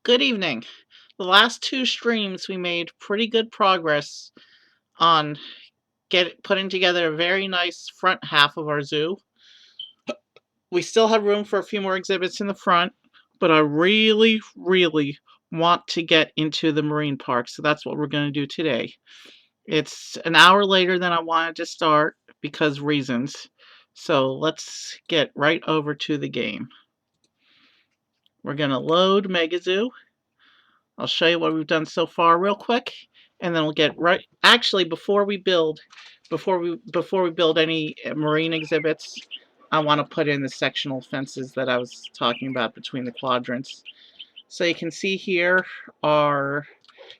Good evening. The last two streams we made pretty good progress on putting together a very nice front half of our zoo. We still have room for a few more exhibits in the front, but I really want to get into the marine park, so that's what we're going to do today. It's an hour later than I wanted to start because reasons. So let's get right over to the game. We're going to load MegaZoo. I'll show you what we've done so far real quick, and then we'll get right. Actually, before we build any marine exhibits, I want to put in the sectional fences that I was talking about between the quadrants. So you can see here are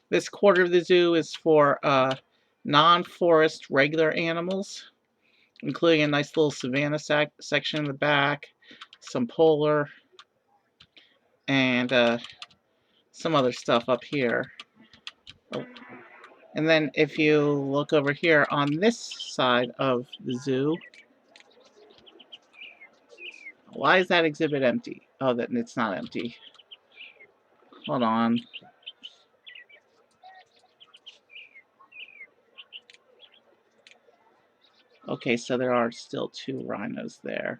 this quarter of the zoo is for non-forest regular animals, including a nice little savanna section in the back, some polar, and some other stuff up here. Oh. And then if you look over here on this side of the zoo, why is that exhibit empty? Oh, that it's not empty. Hold on. Okay, so there are still two rhinos there.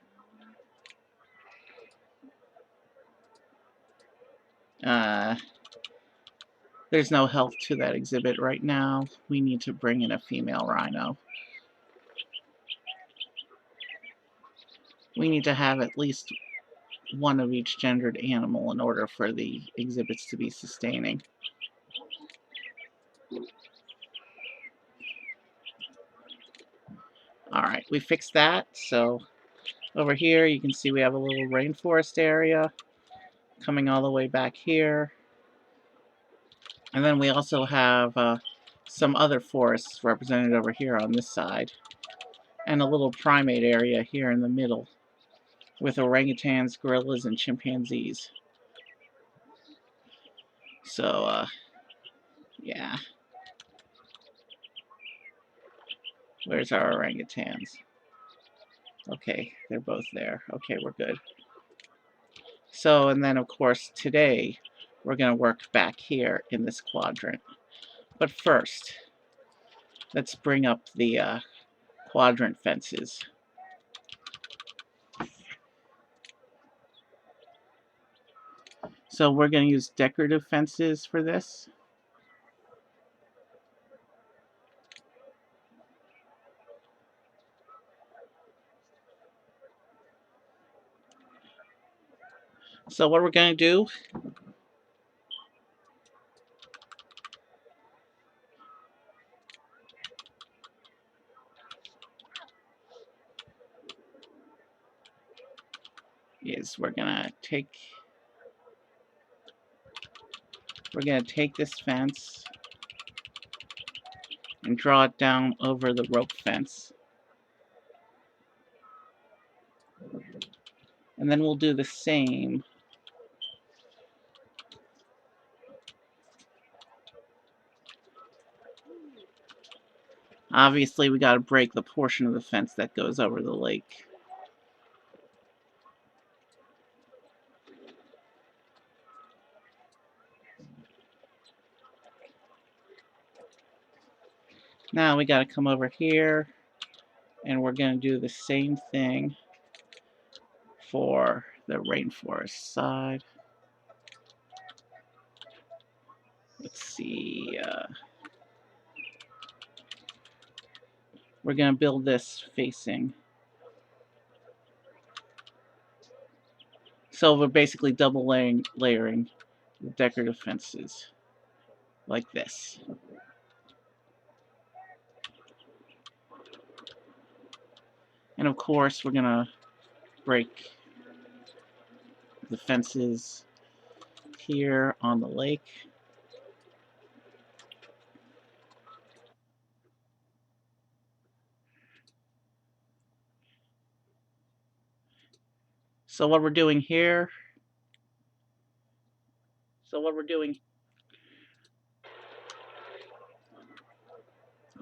There's no health to that exhibit right now. We need to bring in a female rhino. We need to have at least one of each gendered animal in order for the exhibits to be sustaining. Alright, we fixed that. So over here you can see we have a little rainforest area coming all the way back here. And then we also have some other forests represented over here on this side. And a little primate area here in the middle with orangutans, gorillas, and chimpanzees. So, yeah. Where's our orangutans? Okay, they're both there. Okay, we're good. So, and then of course today we're going to work back here in this quadrant. But first, let's bring up the quadrant fences. So we're going to use decorative fences for this. So what we're going to do is we're going to take this fence and draw it down over the rope fence. And then we'll do the same obviously we got to break the portion of the fence that goes over the lake. Now we got to come over here and we're going to do the same thing for the rainforest side. Let's see. We're going to build this facing. So we're basically double layering the decorative fences like this. And of course, we're going to break the fences here on the lake. So what we're doing here,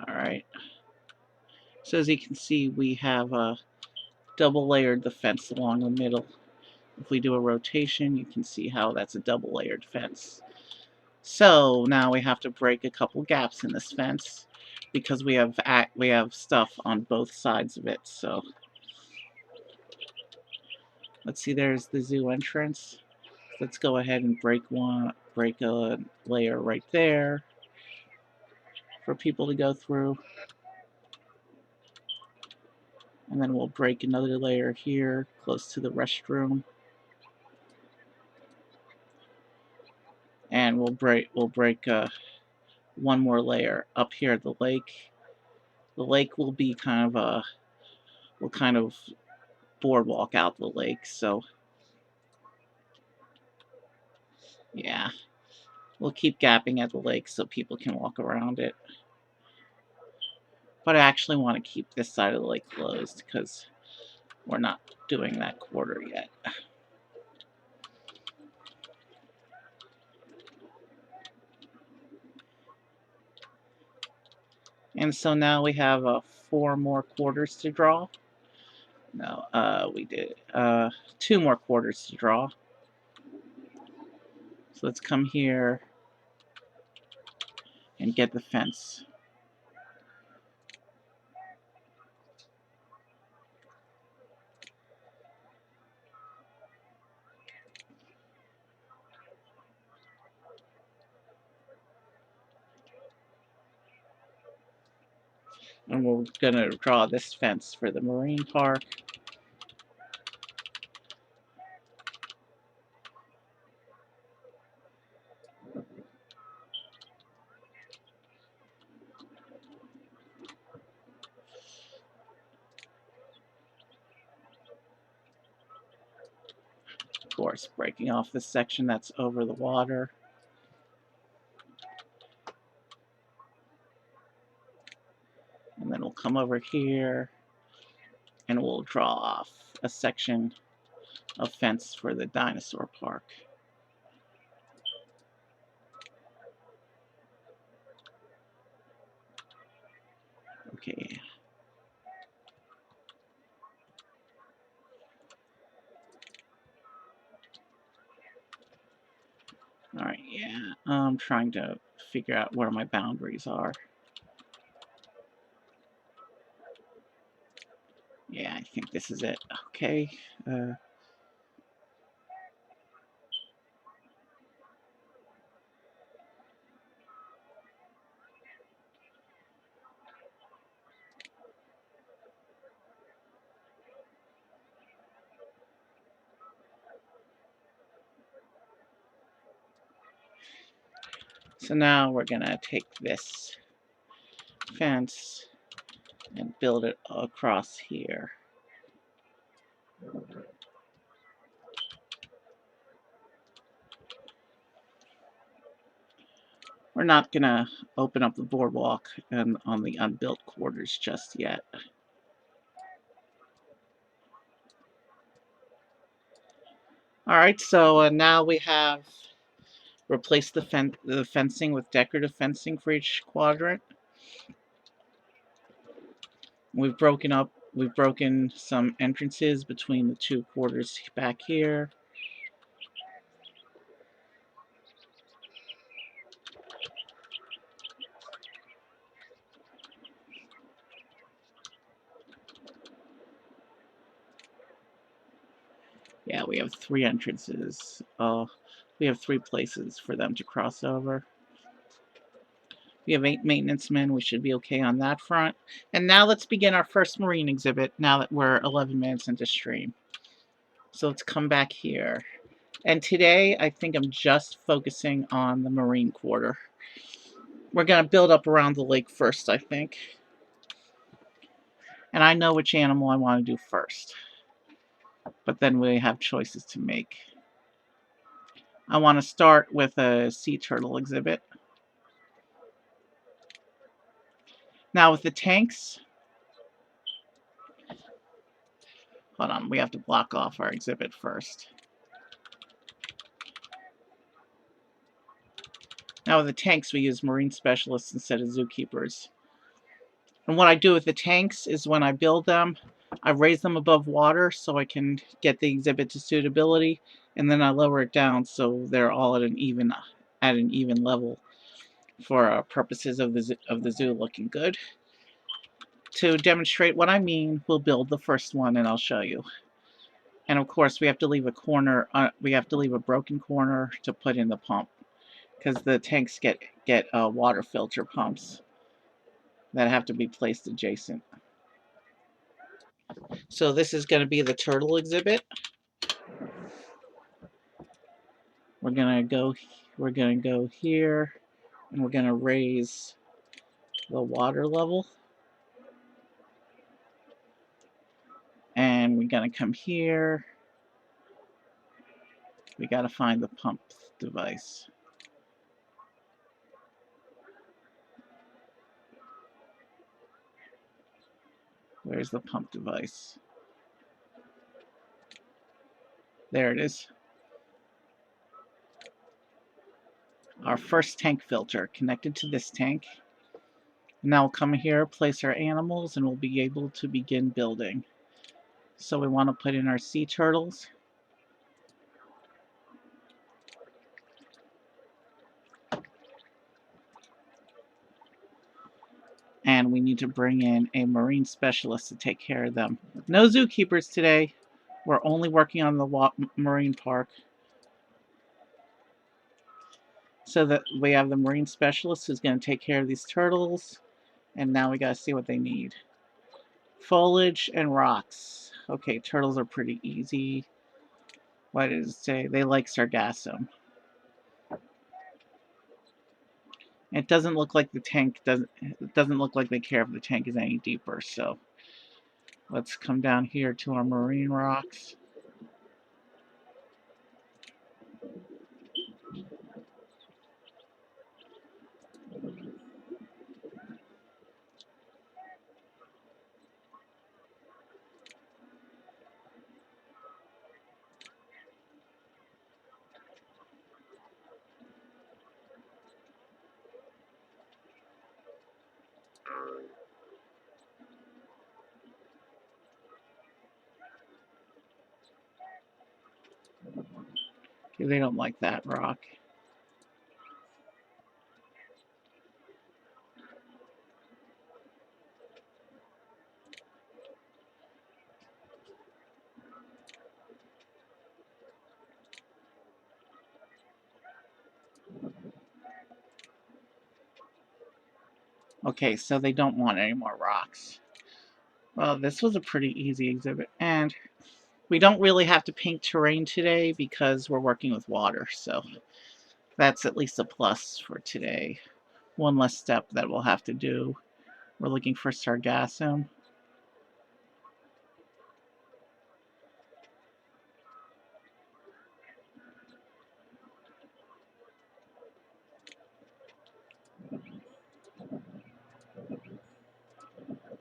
all right. So as you can see, we have double layered the fence along the middle. if we do a rotation, you can see how that's a double layered fence. So now we have to break a couple gaps in this fence because we have stuff on both sides of it. So let's see, there's the zoo entrance. Let's go ahead and break a layer right there for people to go through. And then we'll break another layer here close to the restroom. And we'll break one more layer up here at the lake. The lake will be kind of boardwalk out the lake. So yeah, we'll keep gapping at the lake so people can walk around it. But I actually want to keep this side of the lake closed because we're not doing that quarter yet. And so now we have 4 more quarters to draw. No, we did 2 more quarters to draw. So let's come here and get the fence. And we're going to draw this fence for the marine park. Of course, breaking off this section that's over the water. And then we'll come over here and we'll draw off a section of fence for the dinosaur park. Okay. Alright, yeah. I'm trying to figure out where my boundaries are. Yeah, I think this is it. Okay. So now we're going to take this fence and build it across here. We're not going to open up the boardwalk and on the unbuilt quarters just yet. Alright, so now we have replaced the fencing with decorative fencing for each quadrant. We've broken some entrances between the 2 quarters back here. Yeah, we have 3 entrances. We have 3 places for them to cross over. We have 8 maintenance men. We should be okay on that front. And now let's begin our first marine exhibit now that we're 11 minutes into stream. So let's come back here. And today, I think I'm just focusing on the marine quarter. We're going to build up around the lake first, I think. And I know which animal I want to do first. But then we have choices to make. I want to start with a sea turtle exhibit. Now with the tanks, hold on, we have to block off our exhibit first. Now with the tanks, we use marine specialists instead of zookeepers. And what I do with the tanks is when I build them, I raise them above water so I can get the exhibit to suitability, and then I lower it down so they're all at an even level for purposes of the zoo looking good. To demonstrate what I mean, we'll build the first one and I'll show you. And of course, we have to leave a corner. We have to leave a broken corner to put in the pump because the tanks get water filter pumps that have to be placed adjacent. So this is going to be the turtle exhibit. We're gonna go. We're gonna go here, and we're gonna raise the water level, and we're gonna come here. We gotta find the pump device. Where's the pump device? There it is. Our first tank filter connected to this tank. Now we'll come here, place our animals, and we'll be able to begin building. So we want to put in our sea turtles. And we need to bring in a marine specialist to take care of them. No zookeepers today. We're only working on the marine park. So that we have the marine specialist who's going to take care of these turtles. And now we got to see what they need. Foliage and rocks. Okay, turtles are pretty easy. What does it say? They like sargassum. It doesn't look like the tank it doesn't look like they care if the tank is any deeper, so let's come down here to our marine rocks. Okay, they don't like that rock. Okay, so they don't want any more rocks. Well, this was a pretty easy exhibit, and we don't really have to paint terrain today because we're working with water, so that's at least a plus for today. One less step that we'll have to do. We're looking for sargassum.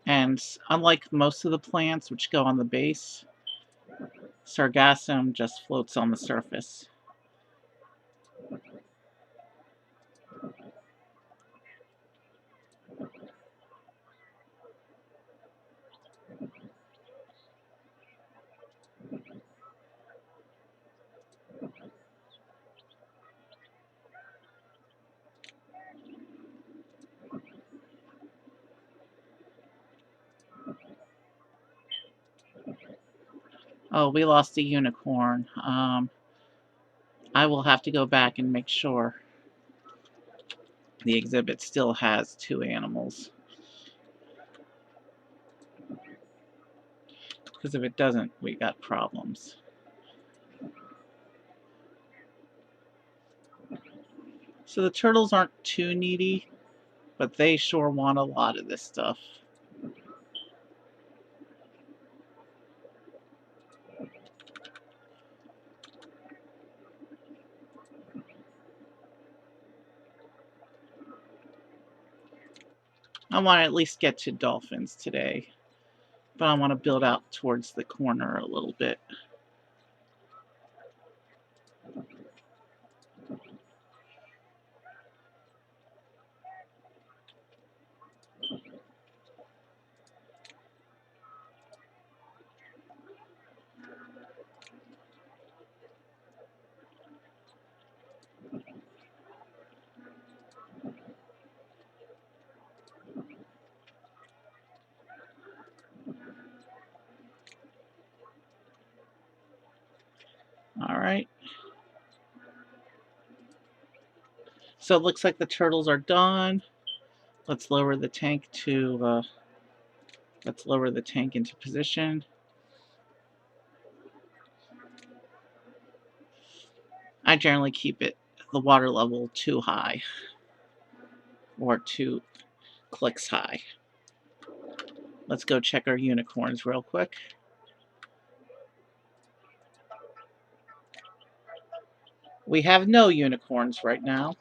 And unlike most of the plants which go on the base, sargassum just floats on the surface. Oh, we lost a unicorn. I will have to go back and make sure the exhibit still has 2 animals. Because if it doesn't, we got problems. So the turtles aren't too needy, but they sure want a lot of this stuff. I want to at least get to dolphins today, but I want to build out towards the corner a little bit. So it looks like the turtles are done. Let's lower the tank to let's lower the tank into position. I generally keep it the water level too high or 2 clicks high. Let's go check our unicorns real quick. We have no unicorns right now.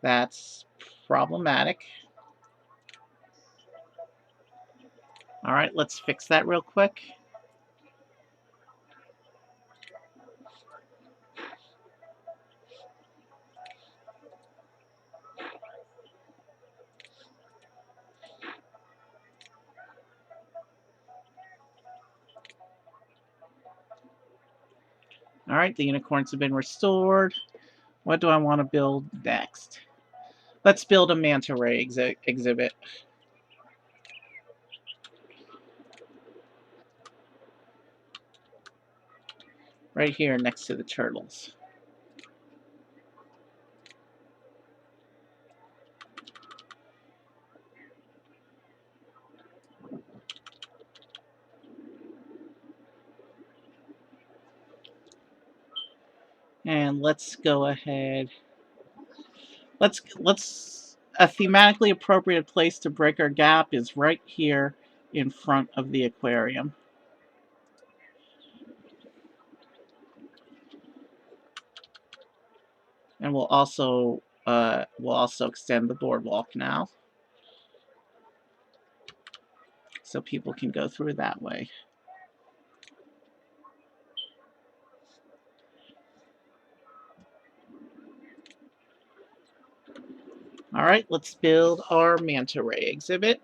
That's problematic. All right, let's fix that real quick. All right, the unicorns have been restored. What do I want to build next? Let's build a manta ray exhibit. Right here next to the turtles. And let's go ahead. Let's a thematically appropriate place to break our gap is right here in front of the aquarium. And we'll also extend the boardwalk now, so people can go through that way. All right, let's build our manta ray exhibit.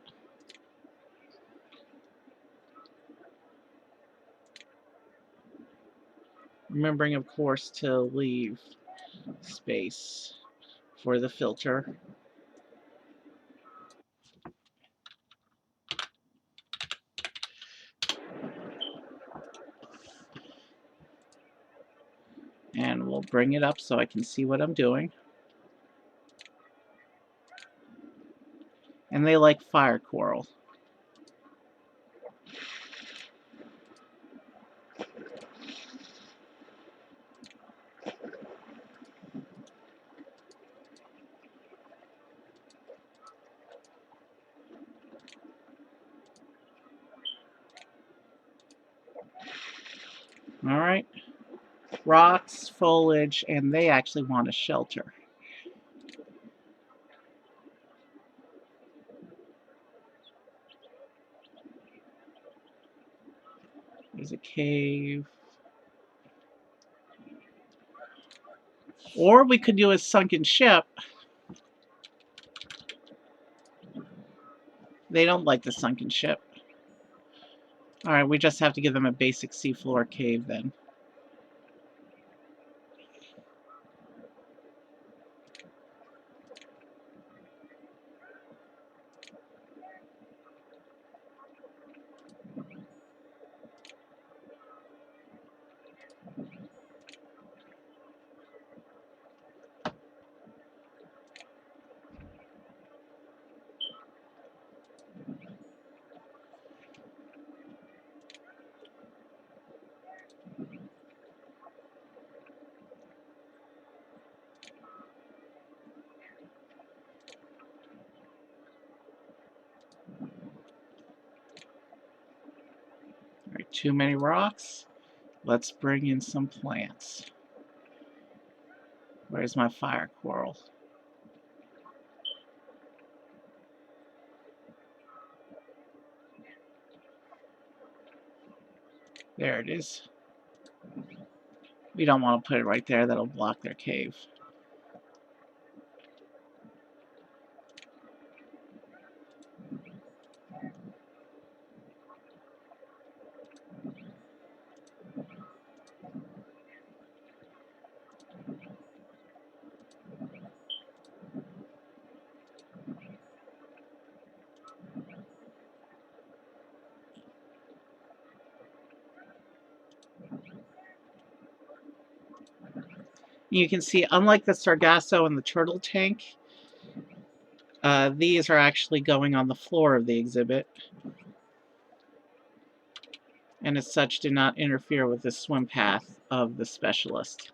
Remembering, of course, to leave space for the filter. And we'll bring it up so I can see what I'm doing. And they like fire coral. All right. Rocks, foliage, and they actually want a shelter. There's a cave. Or we could do a sunken ship. They don't like the sunken ship. All right, we just have to give them a basic seafloor cave then. All right, too many rocks. Let's bring in some plants. Where's my fire coral? There it is. We don't want to put it right there. That'll block their cave. You can see, unlike the Sargasso and the turtle tank, these are actually going on the floor of the exhibit, and as such do not interfere with the swim path of the specialist.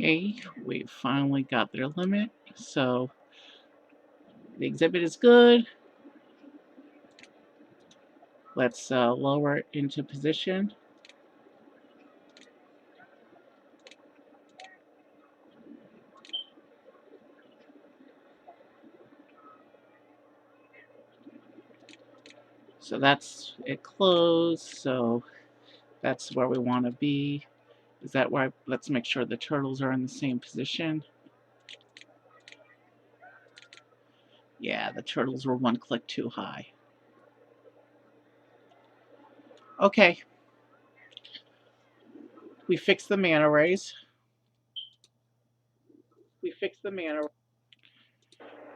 Okay, we've finally got their limit, so the exhibit is good. Let's lower it into position. So that's it closed, so that's where we want to be. Is that where let's make sure the turtles are in the same position. Yeah, the turtles were one click too high. Okay, we fixed the manta rays.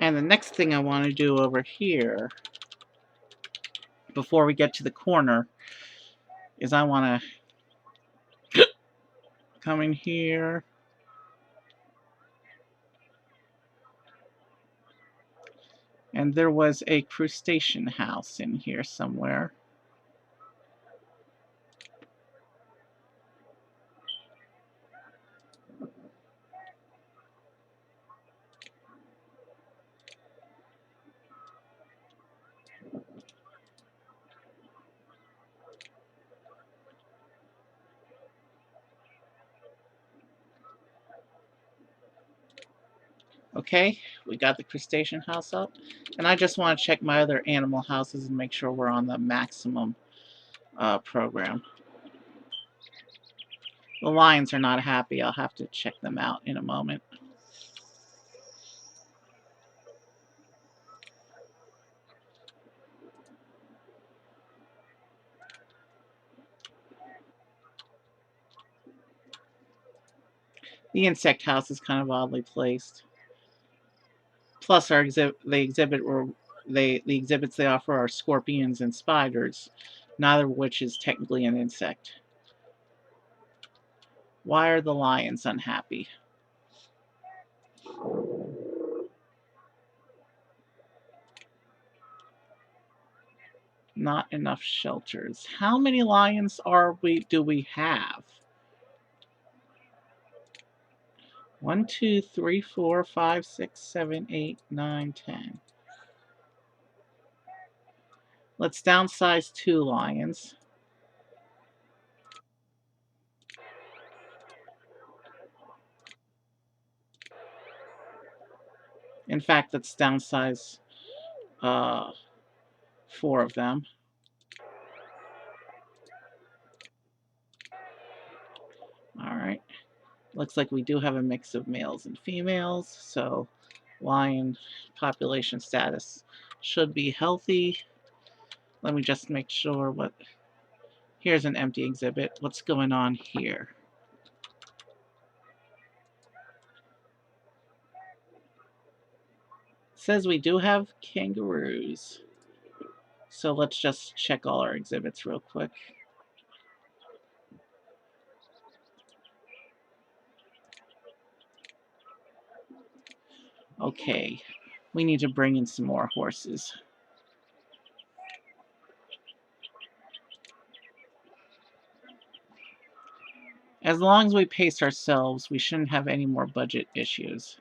And the next thing I want to do over here, before we get to the corner, is I want to come in here. And there was a crustacean house in here somewhere. Okay, we got the crustacean house up. And I just want to check my other animal houses and make sure we're on the maximum program. The lions are not happy. I'll have to check them out in a moment. The insect house is kind of oddly placed. Plus, the exhibits they offer are scorpions and spiders, neither of which is technically an insect. Why are the lions unhappy? Not enough shelters. How many lions do we have? 1, 2, 3, 4, 5, 6, 7, 8, 9, 10. Let's downsize 2 lions. In fact, let's downsize 4 of them. All right. Looks like we do have a mix of males and females, so lion population status should be healthy. Let me just make sure what... Here's an empty exhibit. What's going on here? It says we do have kangaroos. So let's just check all our exhibits real quick. Okay, we need to bring in some more horses. As long as we pace ourselves, we shouldn't have any more budget issues.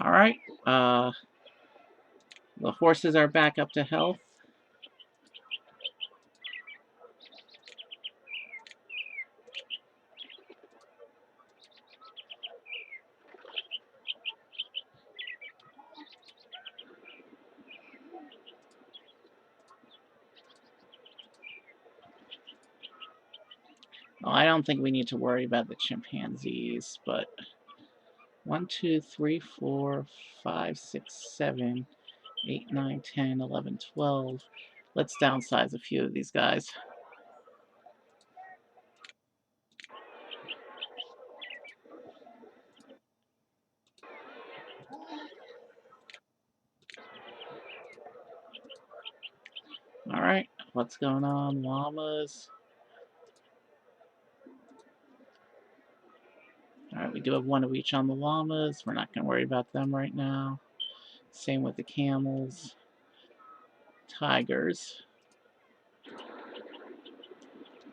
All right. Uh, the horses are back up to health. Well, I don't think we need to worry about the chimpanzees, but 1, 2, 3, 4, 5, 6, 7, 8, 9, 10, 11, 12. Let's downsize a few of these guys. All right, what's going on? Llamas. All right, we do have one of each on the llamas. We're not going to worry about them right now. Same with the camels. Tigers.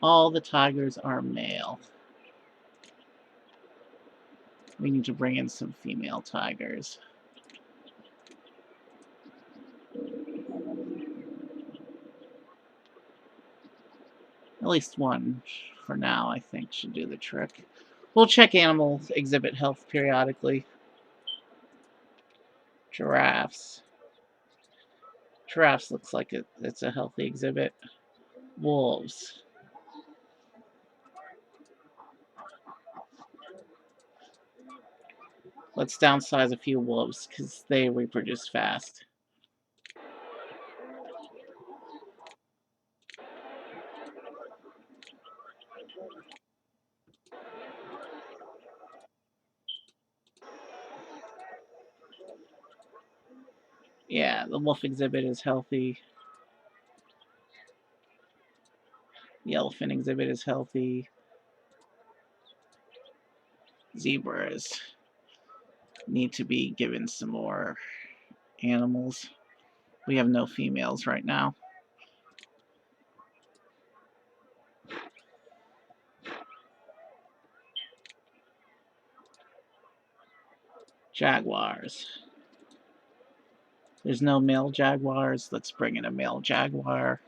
All the tigers are male. We need to bring in some female tigers. At least one for now, I think, should do the trick. We'll check animal exhibit health periodically. Giraffes. Giraffes looks like it's a healthy exhibit. Wolves. Let's downsize a few wolves because they reproduce fast. Yeah, the wolf exhibit is healthy. The elephant exhibit is healthy. Zebras need to be given some more animals. We have no females right now. Jaguars. There's no male jaguars. Let's bring in a male jaguar.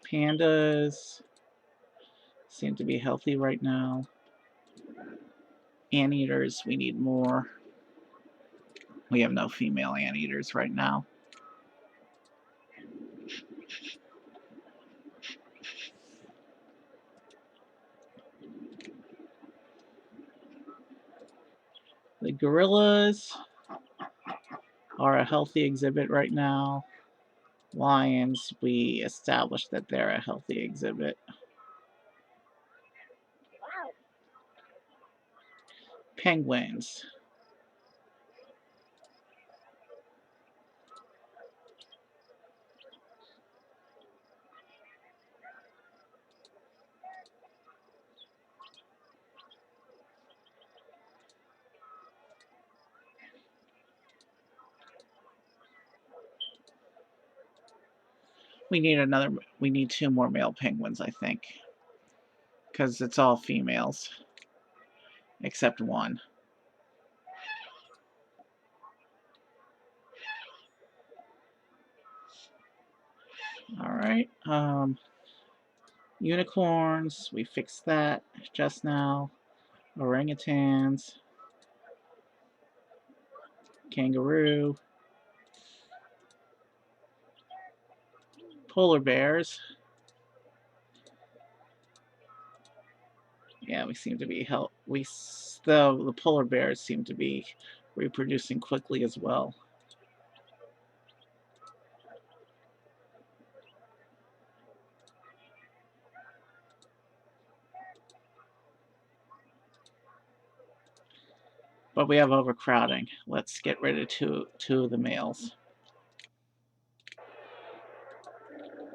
Pandas seem to be healthy right now. Anteaters, we need more. We have no female anteaters right now. The gorillas are a healthy exhibit right now. Lions, we established that they're a healthy exhibit. Penguins. We need two more male penguins, I think. Because it's all females. Except one. Alright. Unicorns, we fixed that just now. Orangutans. Kangaroo. Polar bears. Yeah, we seem to be the polar bears seem to be reproducing quickly as well. But we have overcrowding. Let's get rid of two of the males.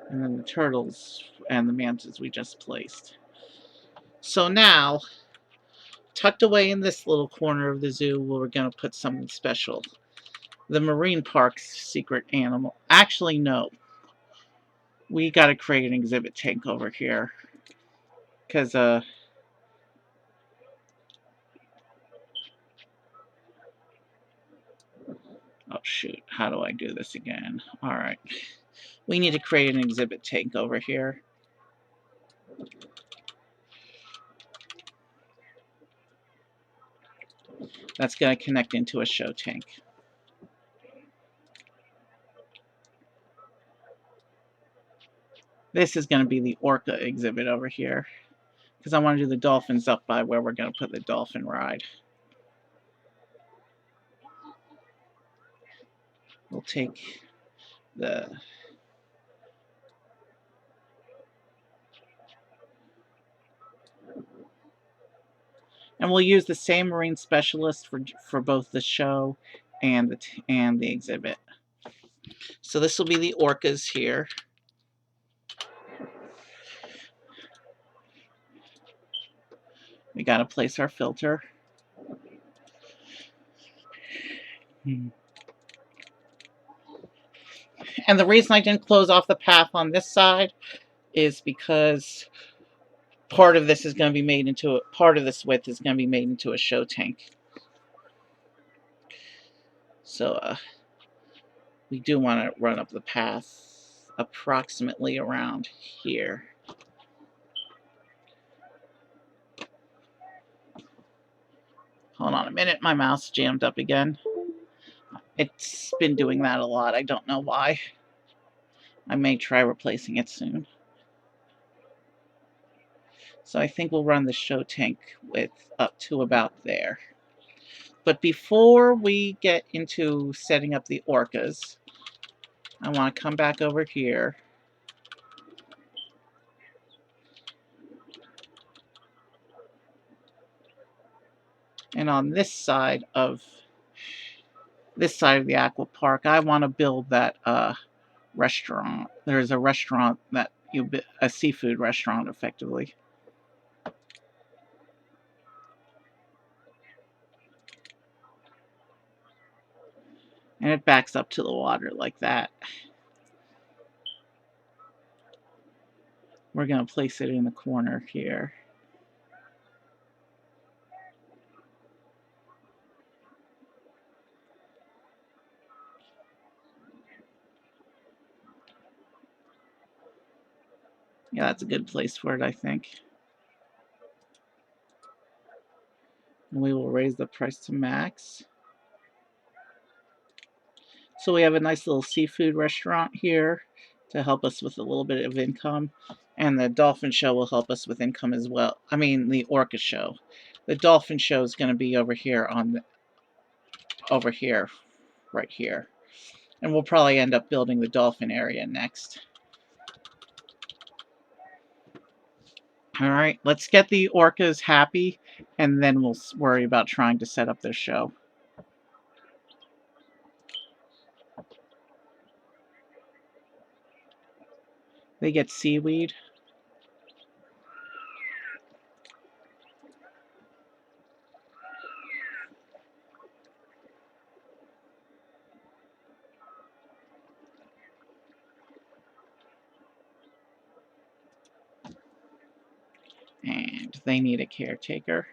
And then the turtles and the mantas we just placed. So now, tucked away in this little corner of the zoo, we're going to put something special. The marine park's secret animal. Actually, no. We got to create an exhibit tank over here. Because, oh shoot, how do I do this again? Alright. We need to create an exhibit tank over here. That's going to connect into a show tank. This is going to be the orca exhibit over here. Because I want to do the dolphins up by where we're going to put the dolphin ride. We'll take the... And we'll use the same marine specialist for both the show and the exhibit. So this will be the orcas here. We got to place our filter. And the reason I didn't close off the path on this side is because part of this is going to be made into part of this width is going to be made into a show tank. So we do want to run up the path approximately around here. Hold on a minute, my mouse jammed up again. It's been doing that a lot. I don't know why. I may try replacing it soon. So I think we'll run the show tank width up to about there. But before we get into setting up the orcas, I want to come back over here. And on this side of the aqua park, I want to build that restaurant. There's a restaurant that a seafood restaurant effectively. And it backs up to the water like that. We're going to place it in the corner here. Yeah, that's a good place for it, I think. And we will raise the price to max. So we have a nice little seafood restaurant here to help us with a little bit of income. And the dolphin show will help us with income as well. I mean, the orca show. The dolphin show is going to be over here right here. And we'll probably end up building the dolphin area next. All right, let's get the orcas happy, and then we'll worry about trying to set up their show. They get seaweed. And they need a caretaker.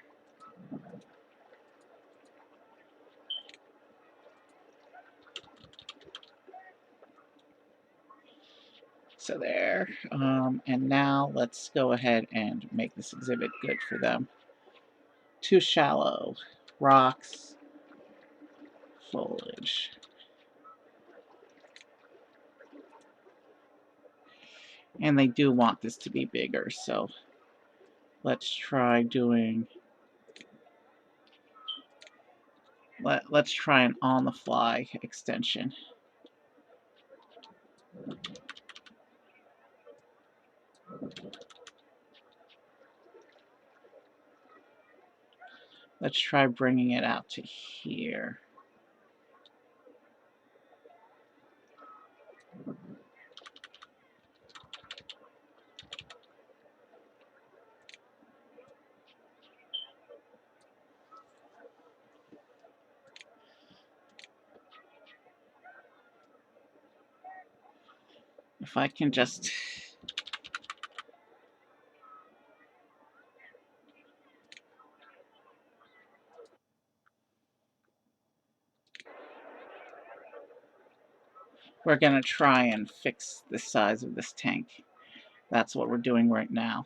So there. And now let's go ahead and make this exhibit good for them. Too shallow. Rocks. Foliage. And they do want this to be bigger, so let's try doing... Let's try an on-the-fly extension. Let's try bringing it out to here. If I can just... We're going to try and fix the size of this tank. That's what we're doing right now.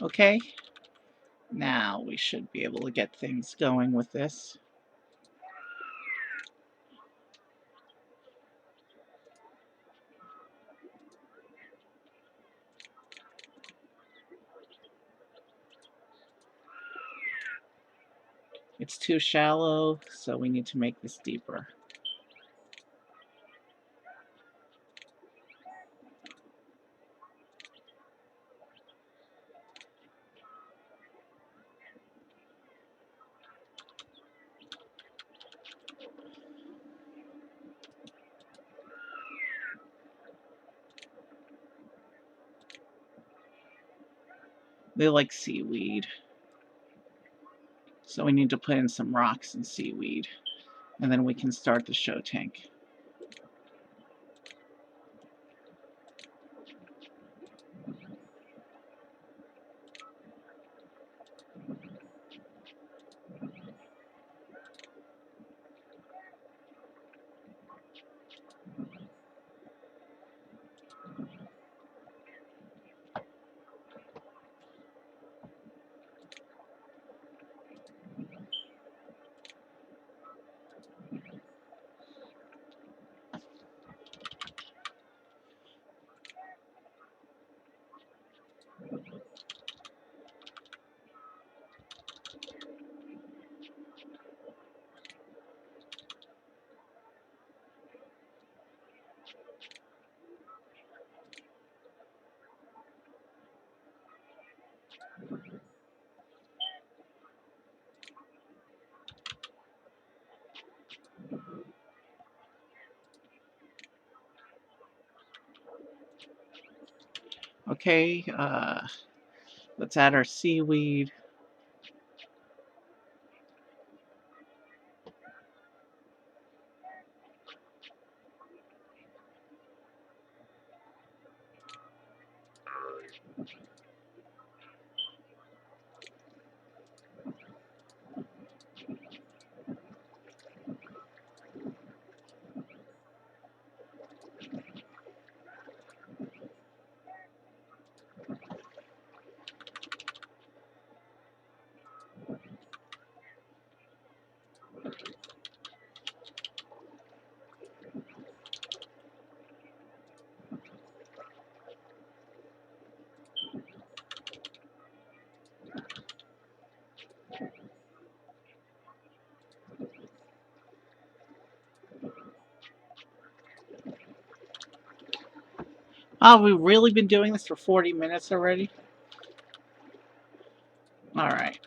Okay, now we should be able to get things going with this. It's too shallow, so we need to make this deeper. They like seaweed. So we need to put in some rocks and seaweed, and then we can start the show tank. Okay, let's add our seaweed. Oh, we've really been doing this for 40 minutes already? Alright.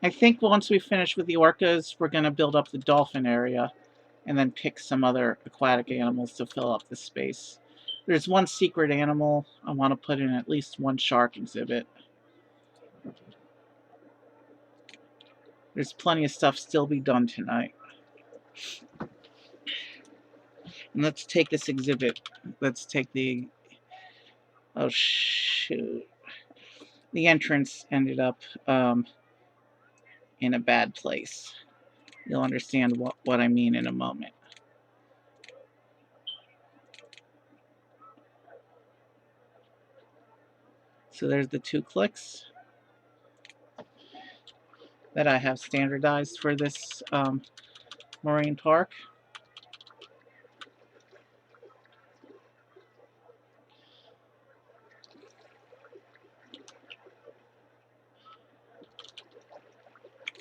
I think once we finish with the orcas, we're going to build up the dolphin area and then pick some other aquatic animals to fill up the space. There's one secret animal I want to put in at least one shark exhibit. There's plenty of stuff still be done tonight. And let's take this exhibit. Let's take the... Oh, shoot. The entrance ended up in a bad place. You'll understand what I mean in a moment. So there's the 2 clicks that I have standardized for this marine park.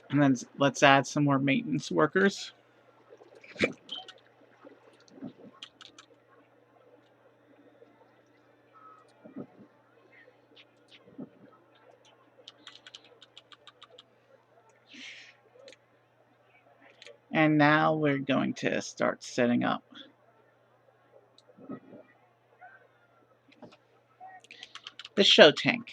And then let's add some more maintenance workers. And now we're going to start setting up the show tank.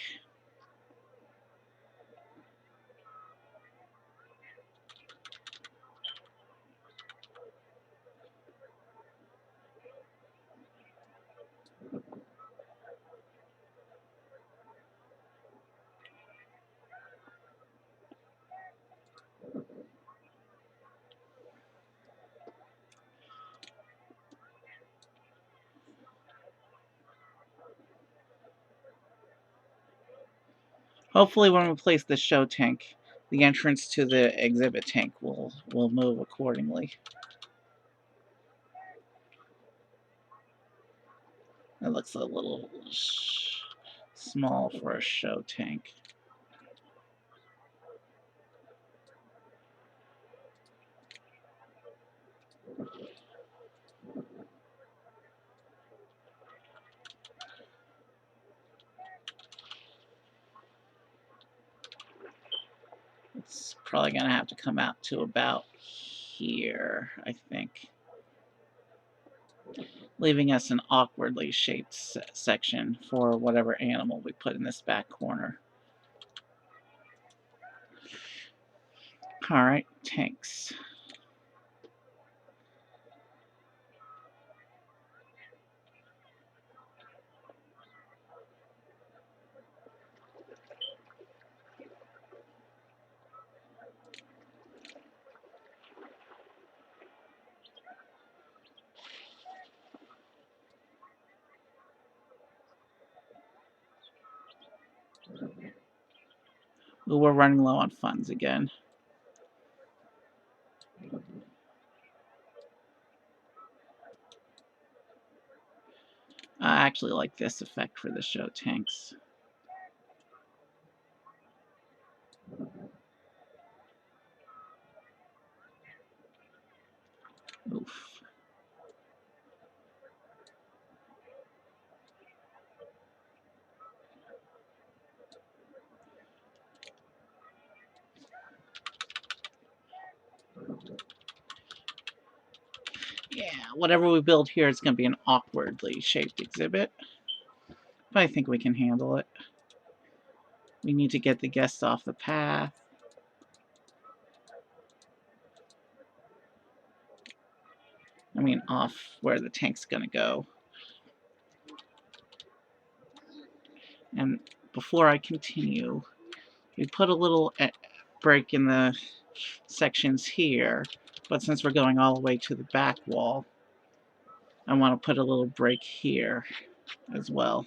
Hopefully when we place the show tank, the entrance to the exhibit tank will move accordingly. It looks a little small for a show tank. It's probably going to have to come out to about here, I think. Leaving us an awkwardly shaped section for whatever animal we put in this back corner. Alright, tanks. Ooh, we're running low on funds again. I actually like this effect for the show tanks. Oof. Yeah, whatever we build here is going to be an awkwardly shaped exhibit. But I think we can handle it. We need to get the guests off the path. I mean, off where the tank's going to go. And before I continue, we put a little break in the sections here, but since we're going all the way to the back wall, I want to put a little break here as well,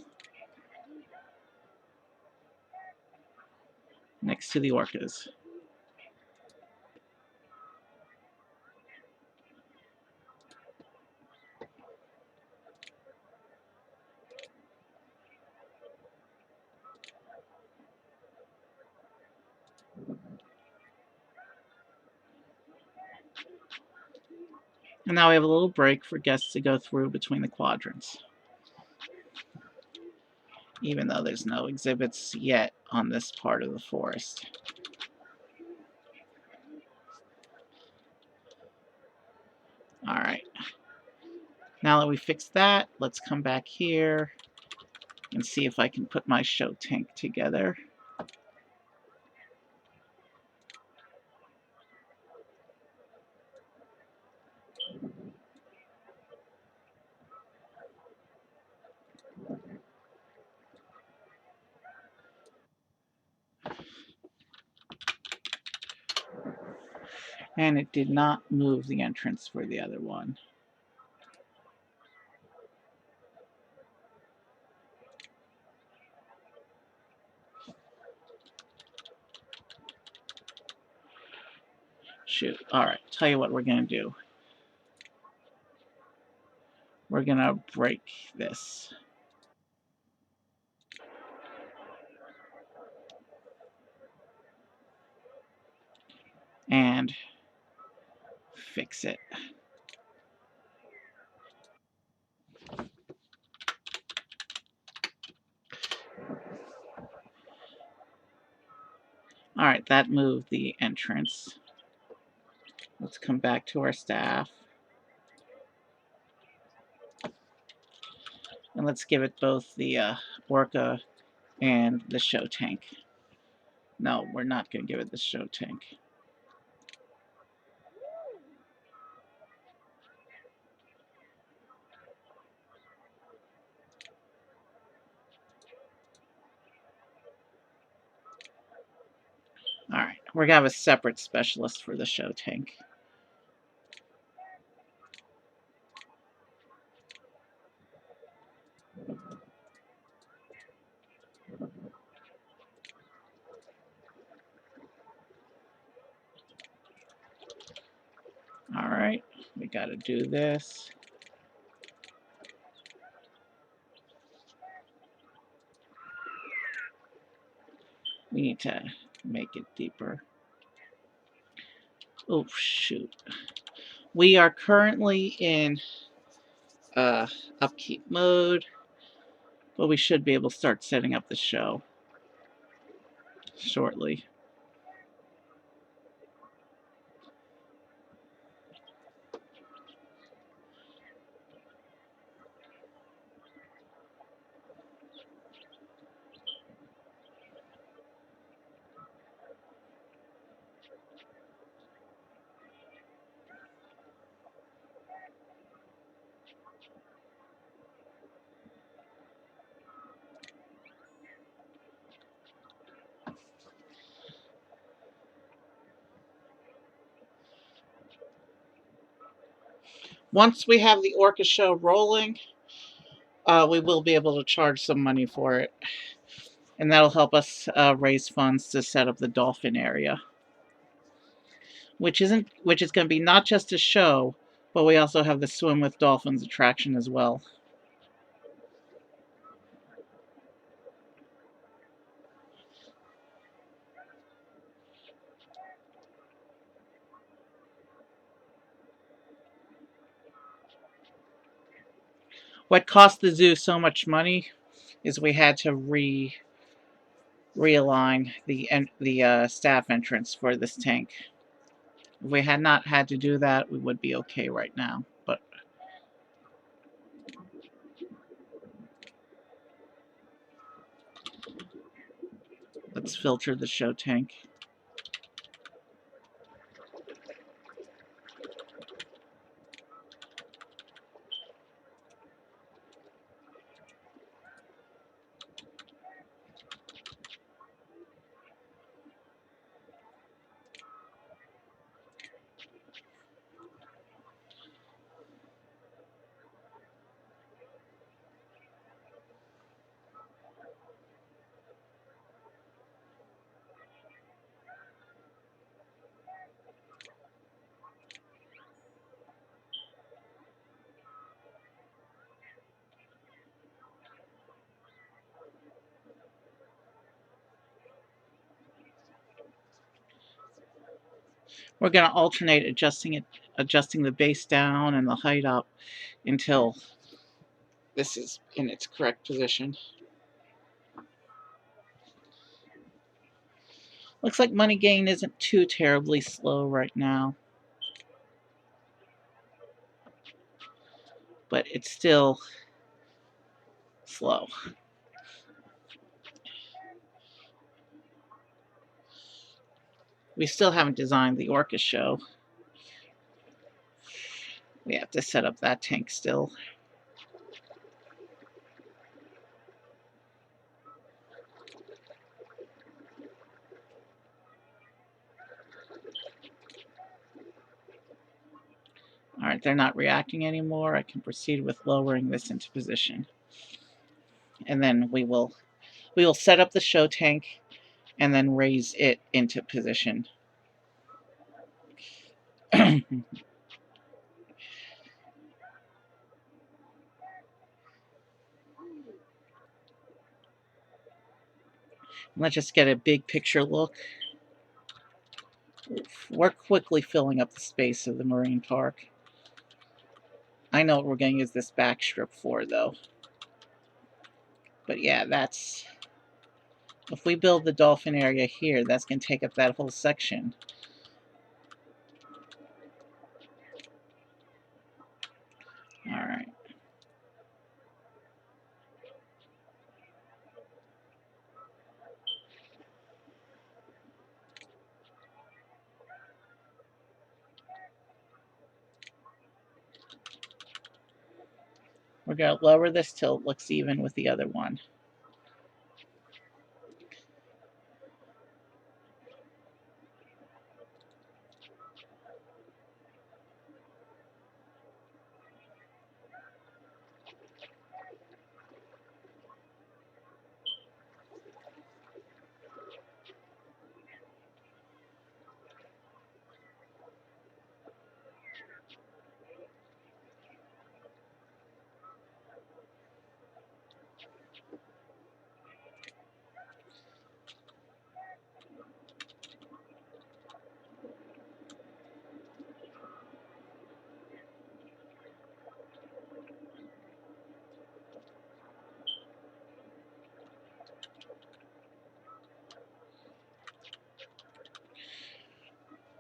next to the orcas. And now we have a little break for guests to go through between the quadrants, even though there's no exhibits yet on this part of the forest. Alright, now that we fixed that, let's come back here and see if I can put my show tank together. And it did not move the entrance for the other one. Shoot. Alright, tell you what we're going to do. We're going to break this. And fix it. Alright, that moved the entrance. Let's come back to our staff. And let's give it both the orca and the show tank. No, we're not going to give it the show tank. Alright, we're going to have a separate specialist for the show tank. Alright, we got to do this. We need to make it deeper. Oh, shoot. We are currently in upkeep mode, but we should be able to start setting up the show shortly. Once we have the orca show rolling, we will be able to charge some money for it. And that'll help us raise funds to set up the dolphin area. Which is going to be not just a show, but we also have the swim with dolphins attraction as well. What cost the zoo so much money is we had to realign the staff entrance for this tank. If we had not had to do that, we would be okay right now. But let's filter the show tank. We're going to alternate adjusting the base down and the height up until this is in its correct position. Looks like money gain isn't too terribly slow right now. But it's still slow. We still haven't designed the orca show. We have to set up that tank still. Alright, they're not reacting anymore. I can proceed with lowering this into position. And then we will set up the show tank and then raise it into position. Let's just get a big picture look. We're quickly filling up the space of the marine park. I know what we're going to use this back strip for, though. But yeah, that's... If we build the dolphin area here, that's going to take up that whole section. Alright. We're going to lower this till it looks even with the other one.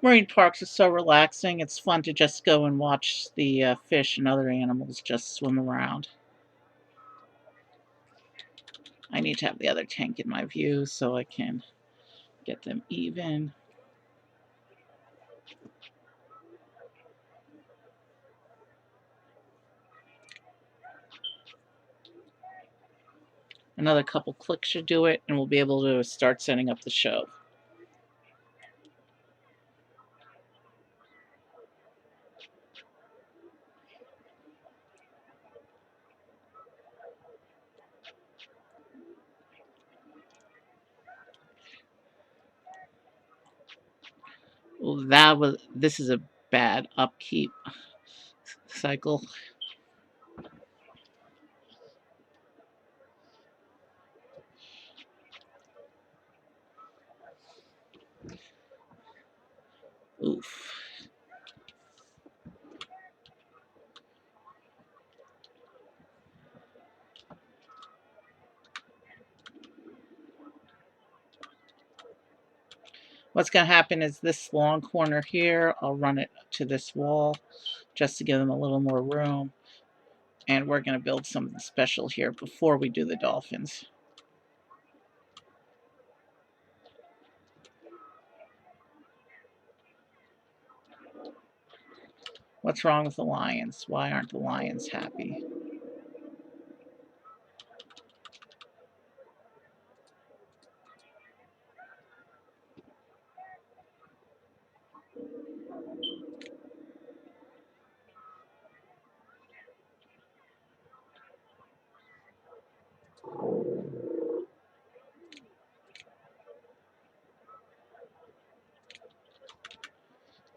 Marine parks are so relaxing. It's fun to just go and watch the fish and other animals just swim around. I need to have the other tank in my view so I can get them even. Another couple clicks should do it, and we'll be able to start setting up the show. Well, this is a bad upkeep cycle. Oof. What's going to happen is this long corner here, I'll run it to this wall just to give them a little more room. And we're going to build something special here before we do the dolphins. What's wrong with the lions? Why aren't the lions happy?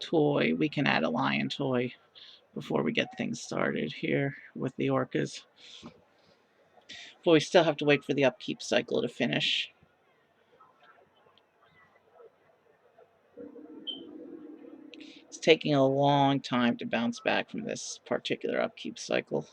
Toy. We can add a lion toy before we get things started here with the orcas. But we still have to wait for the upkeep cycle to finish. It's taking a long time to bounce back from this particular upkeep cycle.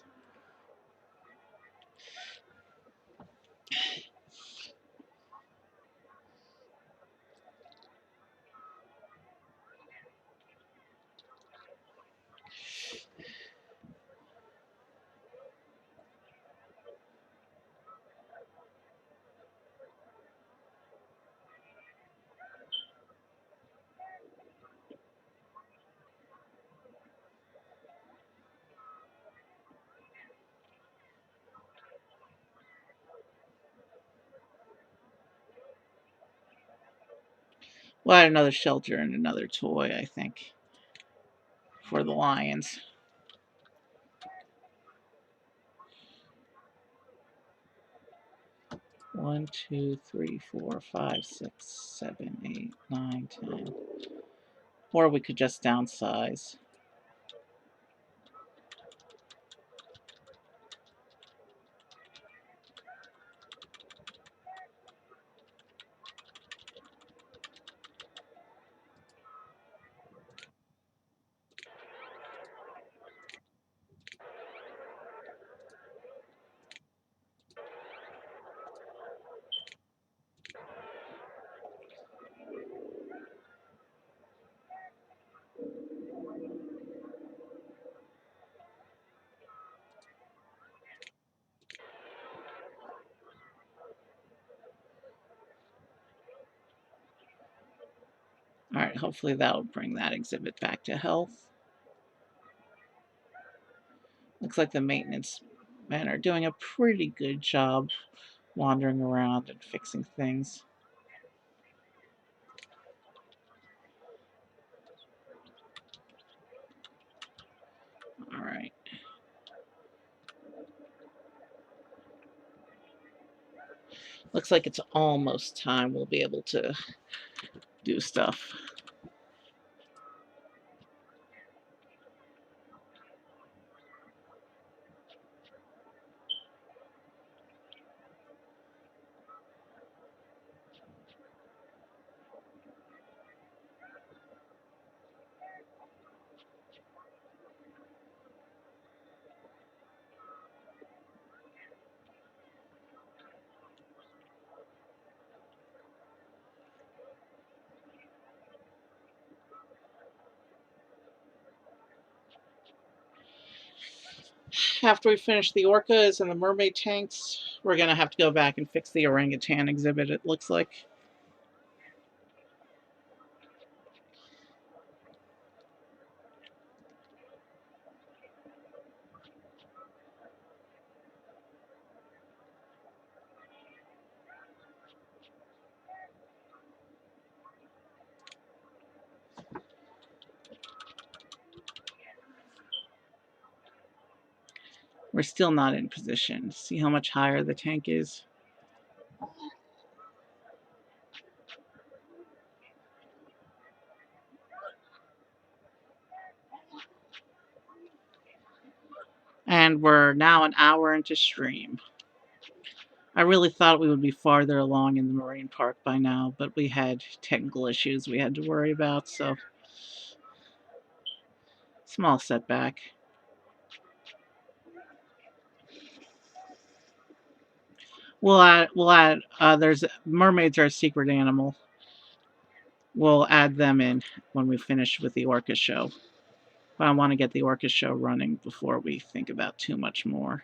We'll add another shelter and another toy, I think, for the lions. One, two, three, four, five, six, seven, 8, 9, 10. Or we could just downsize. All right, hopefully that'll bring that exhibit back to health. Looks like the maintenance men are doing a pretty good job wandering around and fixing things. All right. Looks like it's almost time we'll be able to do stuff. After we finish the orcas and the mermaid tanks, we're going to have to go back and fix the orangutan exhibit, it looks like. We're still not in position. See how much higher the tank is? And we're now an hour into stream. I really thought we would be farther along in the marine park by now, but we had technical issues we had to worry about, so small setback. We'll add there's mermaids are a secret animal. We'll add them in when we finish with the orca show. But I want to get the orca show running before we think about too much more.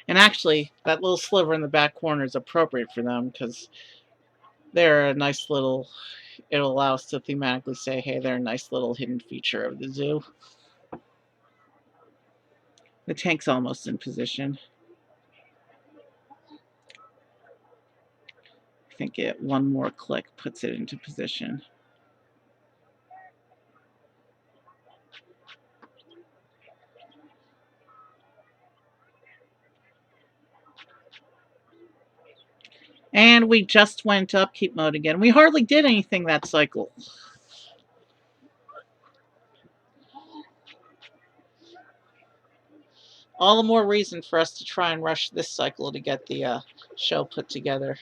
And actually, that little sliver in the back corner is appropriate for them because they're a nice little, it'll allow us to thematically say, hey, they're a nice little hidden feature of the zoo. The tank's almost in position. I think one more click puts it into position. And we just went to upkeep mode again. We hardly did anything that cycle. All the more reason for us to try and rush this cycle to get the show put together.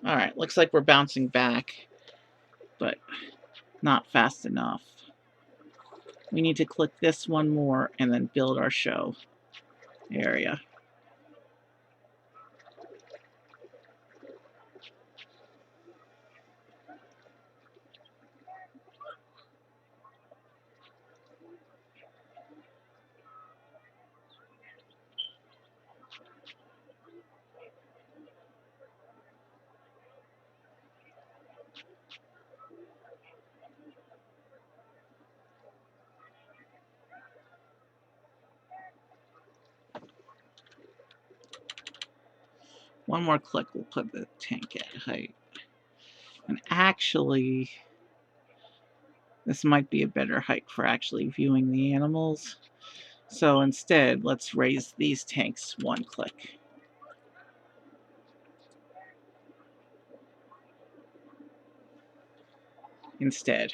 All right, looks like we're bouncing back, but not fast enough. We need to click this one more and then build our show area. One more click will put the tank at height. And actually, this might be a better height for actually viewing the animals. So instead, let's raise these tanks one click. Instead.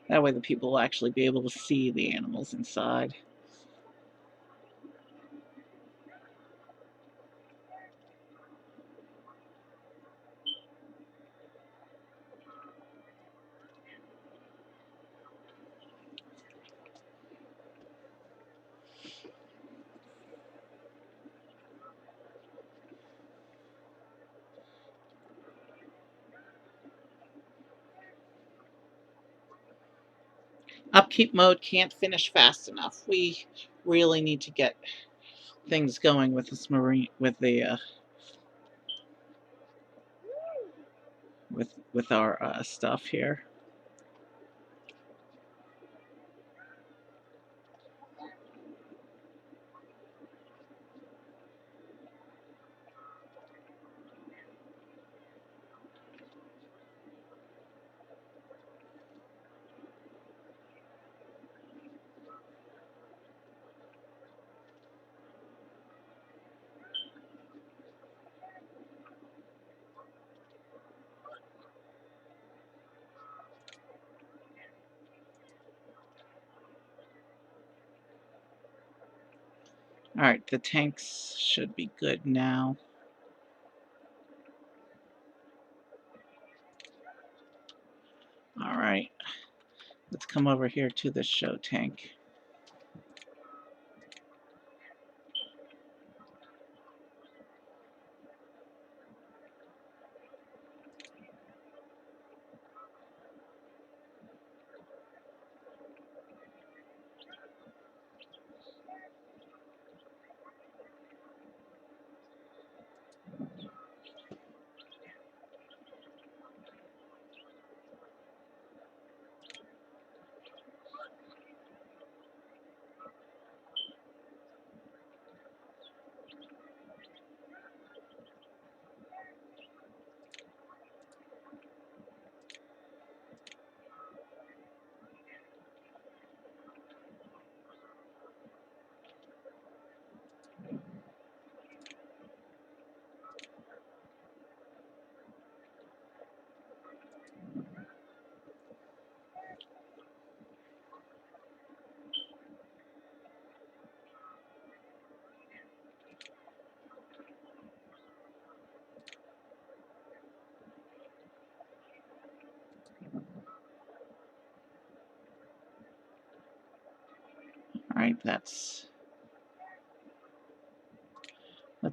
That way the people will actually be able to see the animals inside. Upkeep mode can't finish fast enough. We really need to get things going with this marine, with the with our stuff here. All right, the tanks should be good now. All right, let's come over here to the show tank. All right, let's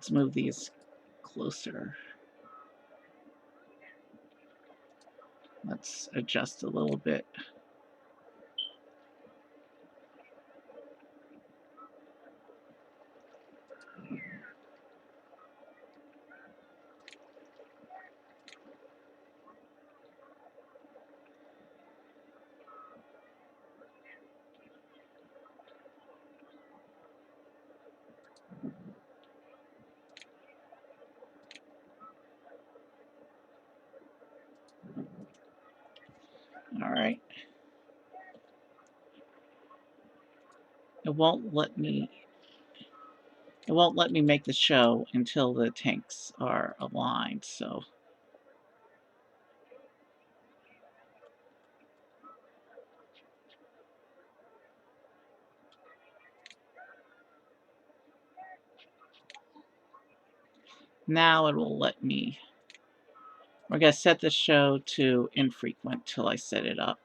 move these closer. Let's adjust a little bit. All right. It won't let me make the show until the tanks are aligned, so now it will let me. We're going to set the show to infrequent till I set it up.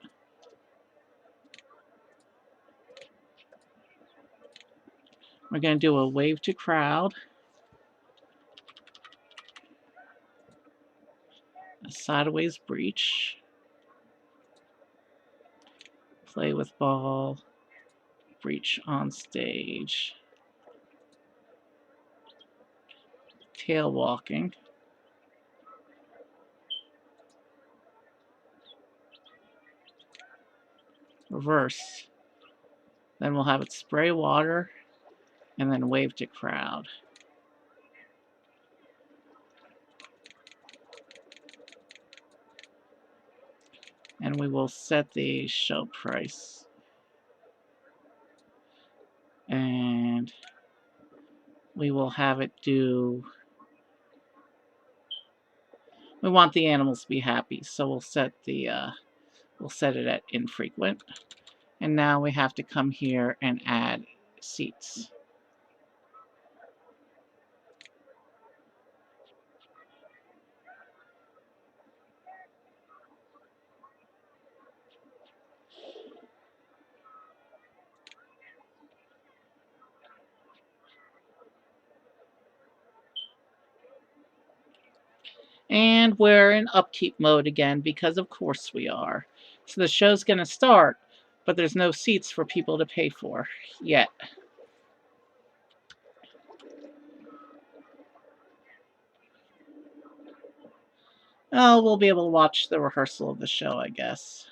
We're going to do a wave to crowd, a sideways breach, play with ball, breach on stage, tail walking, reverse. Then we'll have it spray water and then wave to crowd. And we will set the show price. And we will have it do, we want the animals to be happy, so we'll set it at infrequent. And now we have to come here and add seats. And we're in upkeep mode again because of course we are. So the show's going to start, but there's no seats for people to pay for yet. Oh, we'll be able to watch the rehearsal of the show, I guess.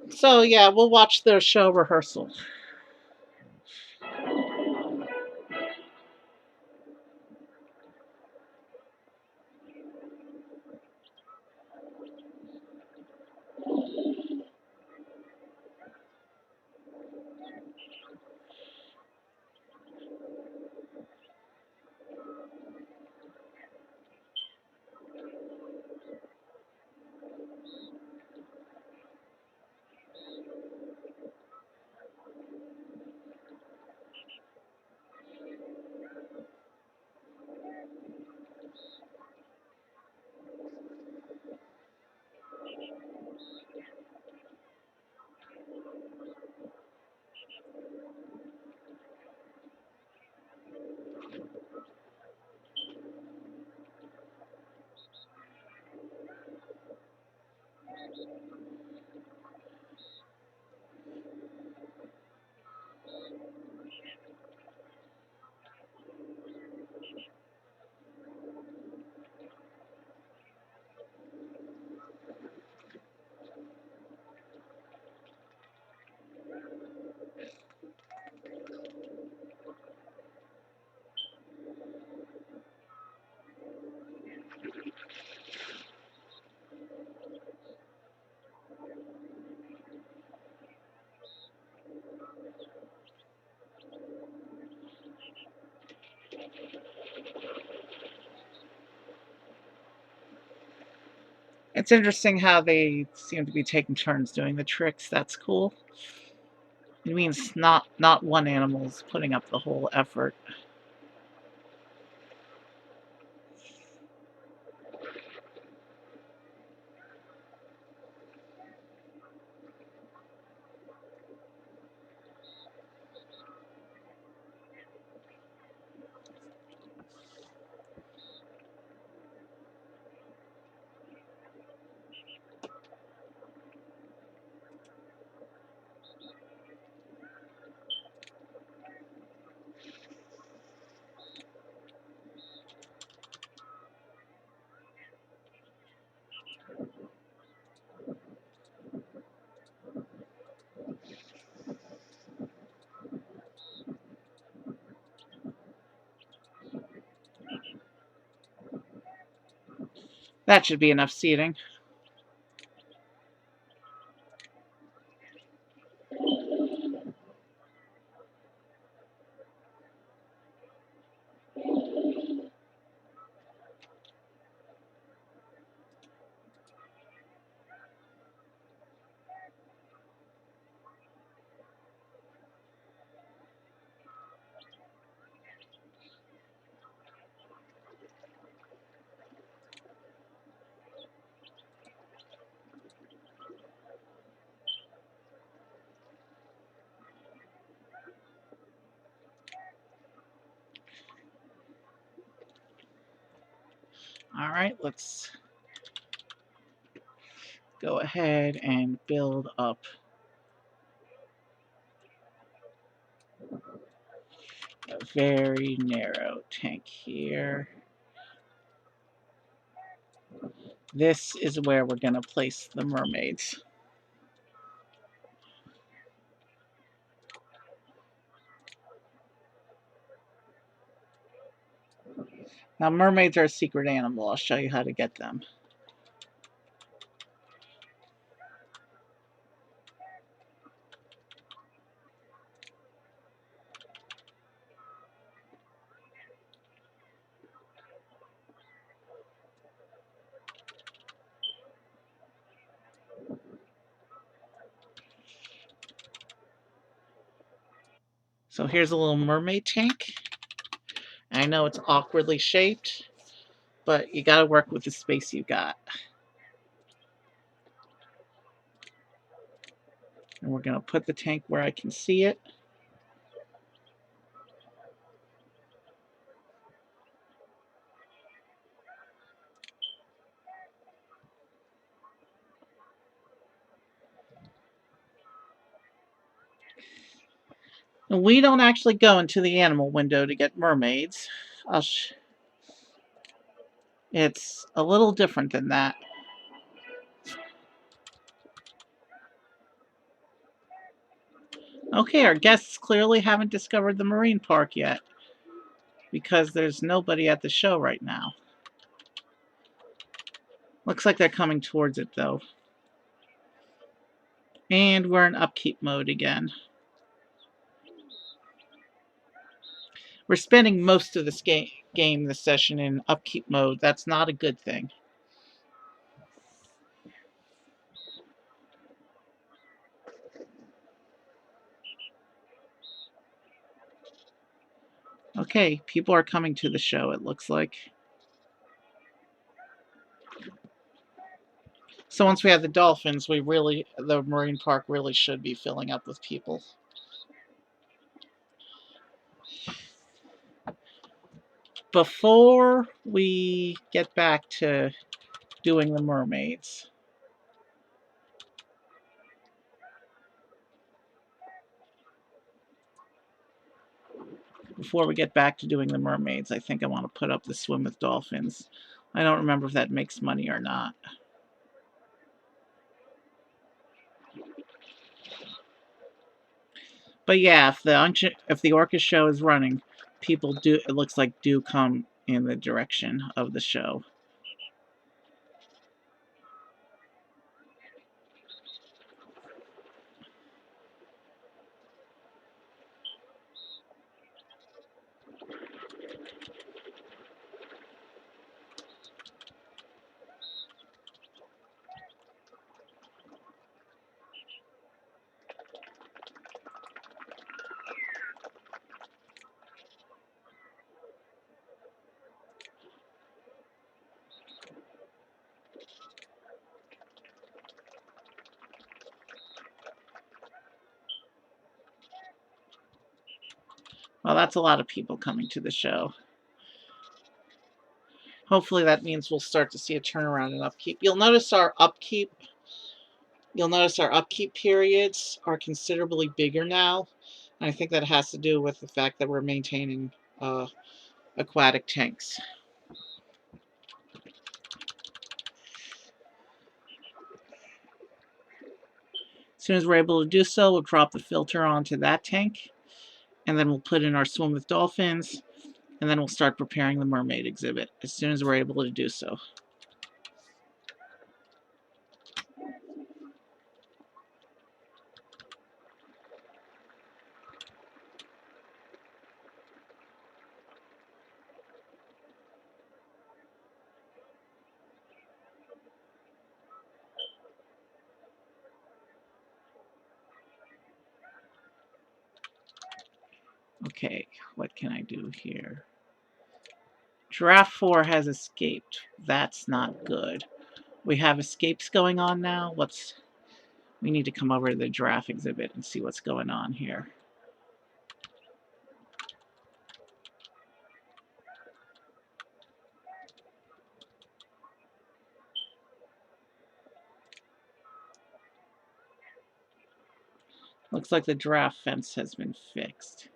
So yeah, we'll watch the show rehearsal. It's interesting how they seem to be taking turns doing the tricks. That's cool. It means not one animal's putting up the whole effort. That should be enough seating. All right, let's go ahead and build up a very narrow tank here. This is where we're going to place the mermaids. Now, mermaids are a secret animal. I'll show you how to get them. So here's a little mermaid tank. I know it's awkwardly shaped, but you got to work with the space you got. And we're going to put the tank where I can see it. And we don't actually go into the animal window to get mermaids. It's a little different than that. Okay, our guests clearly haven't discovered the marine park yet because there's nobody at the show right now. Looks like they're coming towards it though. And we're in upkeep mode again. We're spending most of this game this session in upkeep mode. That's not a good thing. Okay, people are coming to the show, it looks like. So once we have the dolphins, the marine park really should be filling up with people. Before we get back to doing the mermaids, I think I want to put up the swim with dolphins. I don't remember if that makes money or not. But yeah, if the orca show is running, it looks like do come in the direction of the show. Well, that's a lot of people coming to the show. Hopefully that means we'll start to see a turnaround in upkeep. You'll notice our upkeep periods are considerably bigger now. And I think that has to do with the fact that we're maintaining aquatic tanks. As soon as we're able to do so, we'll drop the filter onto that tank, and then we'll put in our swim with dolphins, and then we'll start preparing the mermaid exhibit as soon as we're able to do so. Okay, what can I do here? Giraffe 4 has escaped. That's not good. We have escapes going on now. We need to come over to the giraffe exhibit and see what's going on here. Looks like the giraffe fence has been fixed.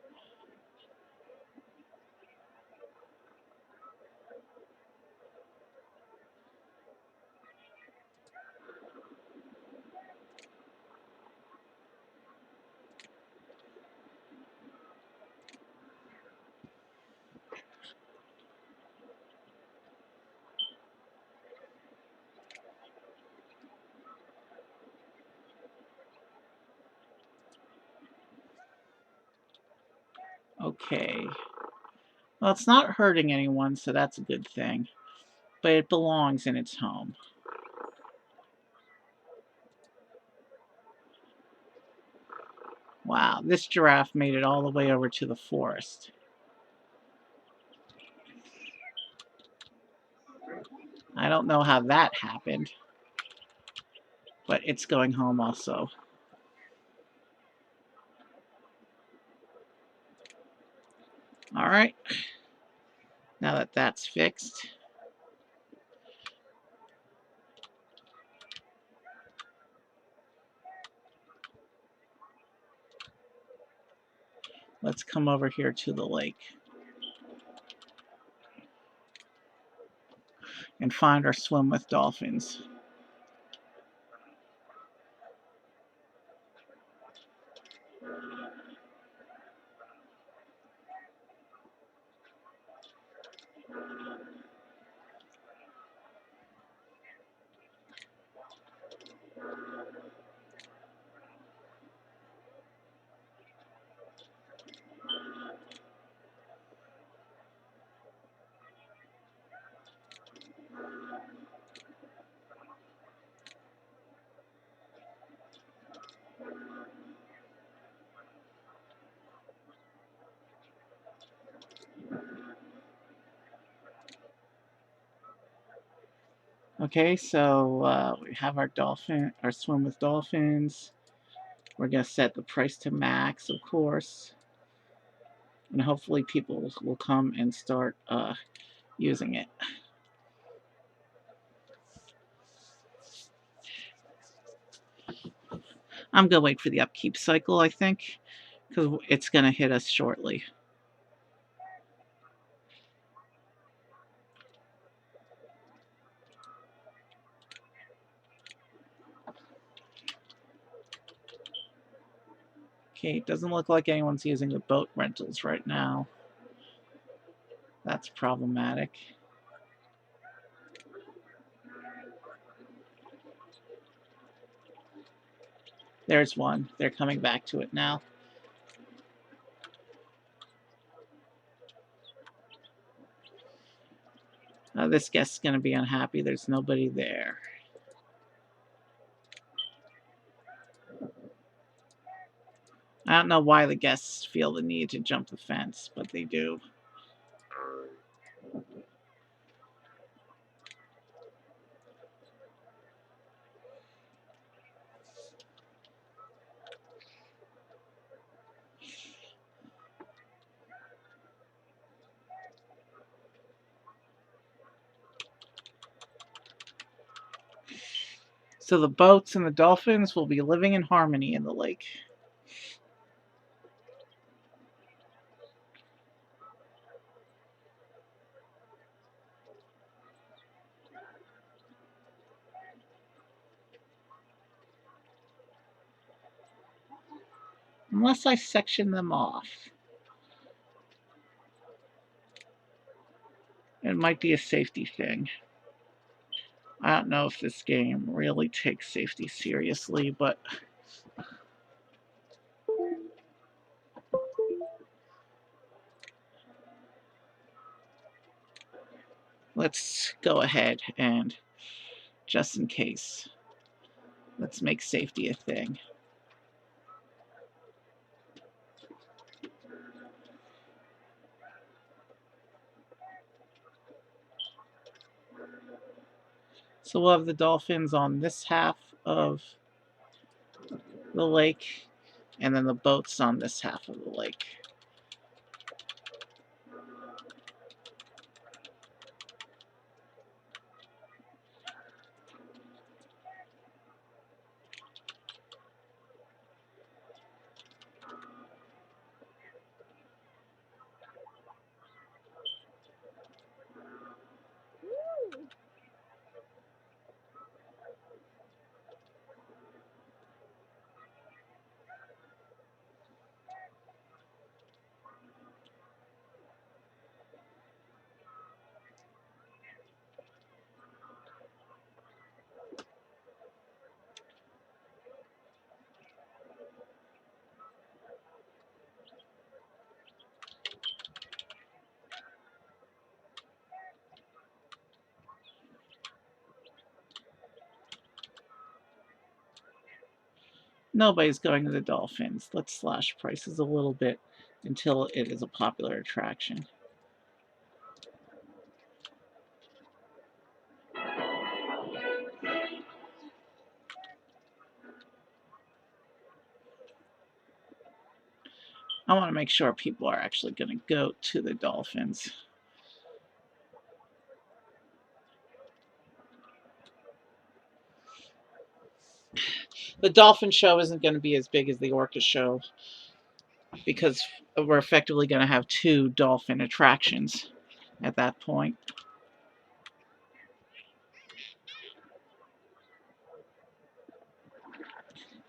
Okay. Well, it's not hurting anyone, so that's a good thing. But it belongs in its home. Wow, this giraffe made it all the way over to the forest. I don't know how that happened, but it's going home also. All right, now that that's fixed, let's come over here to the lake and find our swim with dolphins. Okay, so we have our swim with dolphins. We're gonna set the price to max, of course, and hopefully people will come and start using it. I'm gonna wait for the upkeep cycle, I think, because it's gonna hit us shortly. Okay, it doesn't look like anyone's using the boat rentals right now. That's problematic. There's one. They're coming back to it now. This guest's going to be unhappy. There's nobody there. I don't know why the guests feel the need to jump the fence, but they do. So the boats and the dolphins will be living in harmony in the lake. Unless I section them off. It might be a safety thing. I don't know if this game really takes safety seriously, but let's go ahead and, just in case, let's make safety a thing. So we'll have the dolphins on this half of the lake, and then the boats on this half of the lake. Nobody's going to the dolphins. Let's slash prices a little bit until it is a popular attraction. I want to make sure people are actually going to go to the dolphins. The dolphin show isn't going to be as big as the orca show because we're effectively going to have 2 dolphin attractions at that point.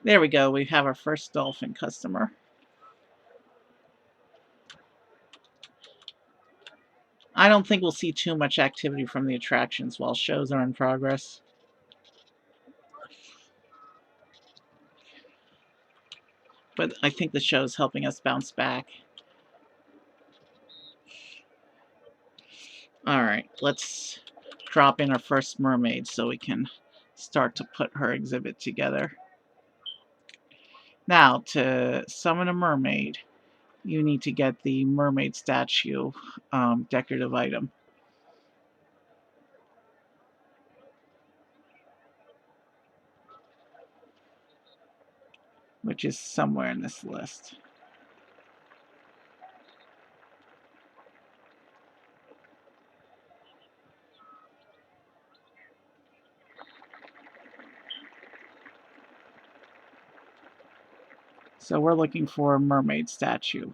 There we go. We have our first dolphin customer. I don't think we'll see too much activity from the attractions while shows are in progress. But I think the show's helping us bounce back. Alright, let's drop in our first mermaid so we can start to put her exhibit together. Now, to summon a mermaid, you need to get the mermaid statue decorative item, which is somewhere in this list. So we're looking for a mermaid statue.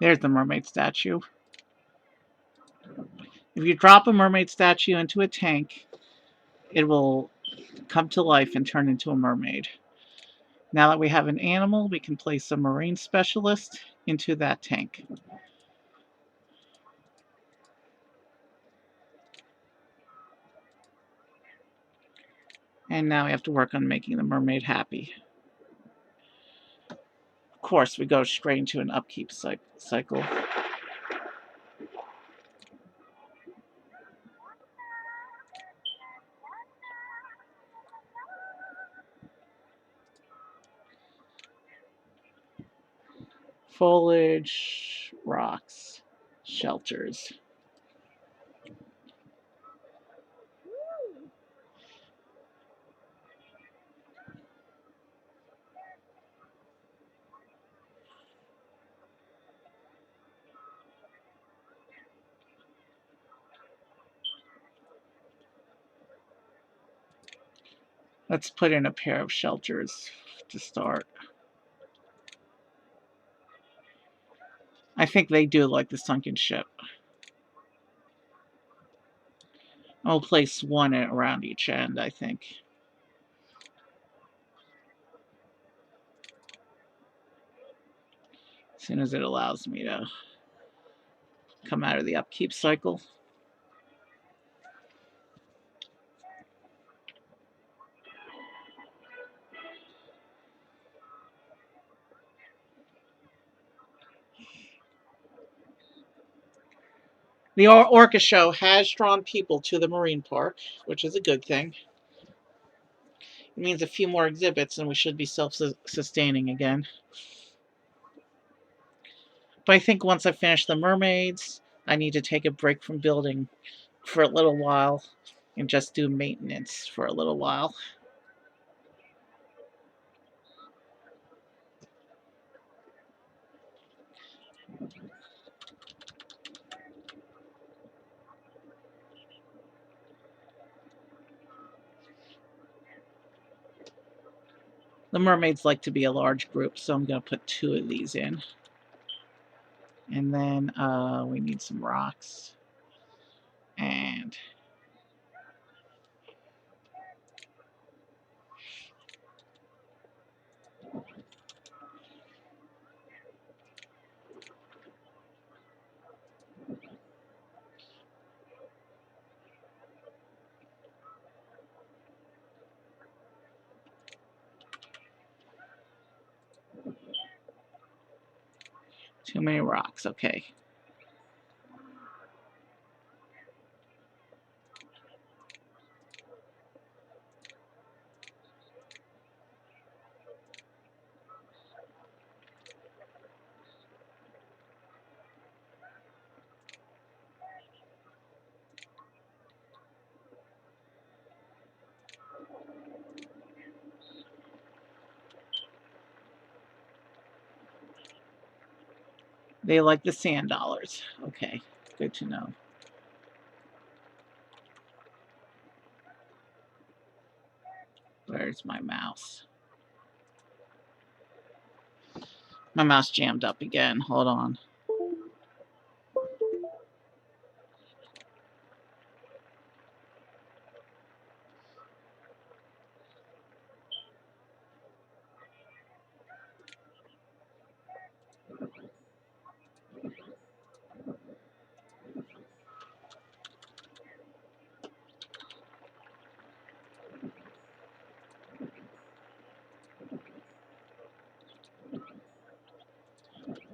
There's the mermaid statue. If you drop a mermaid statue into a tank, it will come to life and turn into a mermaid. Now that we have an animal, we can place a marine specialist into that tank. And now we have to work on making the mermaid happy. Of course, we go straight into an upkeep cycle. Foliage, rocks, shelters. Let's put in a pair of shelters to start. I think they do like the sunken ship. I'll place one around each end, I think. As soon as it allows me to come out of the upkeep cycle. The Orca show has drawn people to the marine park, which is a good thing. It means a few more exhibits and we should be self-sustaining again. But I think once I finish the mermaids, I need to take a break from building for a little while and just do maintenance for a little while. The mermaids like to be a large group, so I'm going to put 2 of these in. And then we need some rocks. And too many rocks. Okay. They like the sand dollars. Okay. Good to know. Where's my mouse? My mouse jammed up again. Hold on.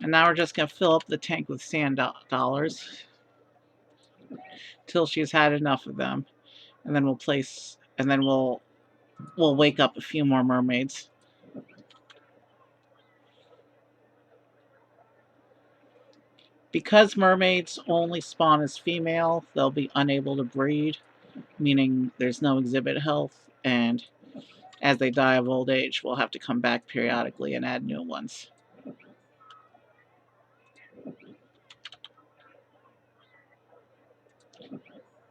And now we're just going to fill up the tank with sand dollars till she's had enough of them. And then we'll wake up a few more mermaids. Because mermaids only spawn as female, they'll be unable to breed, meaning there's no exhibit health, and as they die of old age, we'll have to come back periodically and add new ones.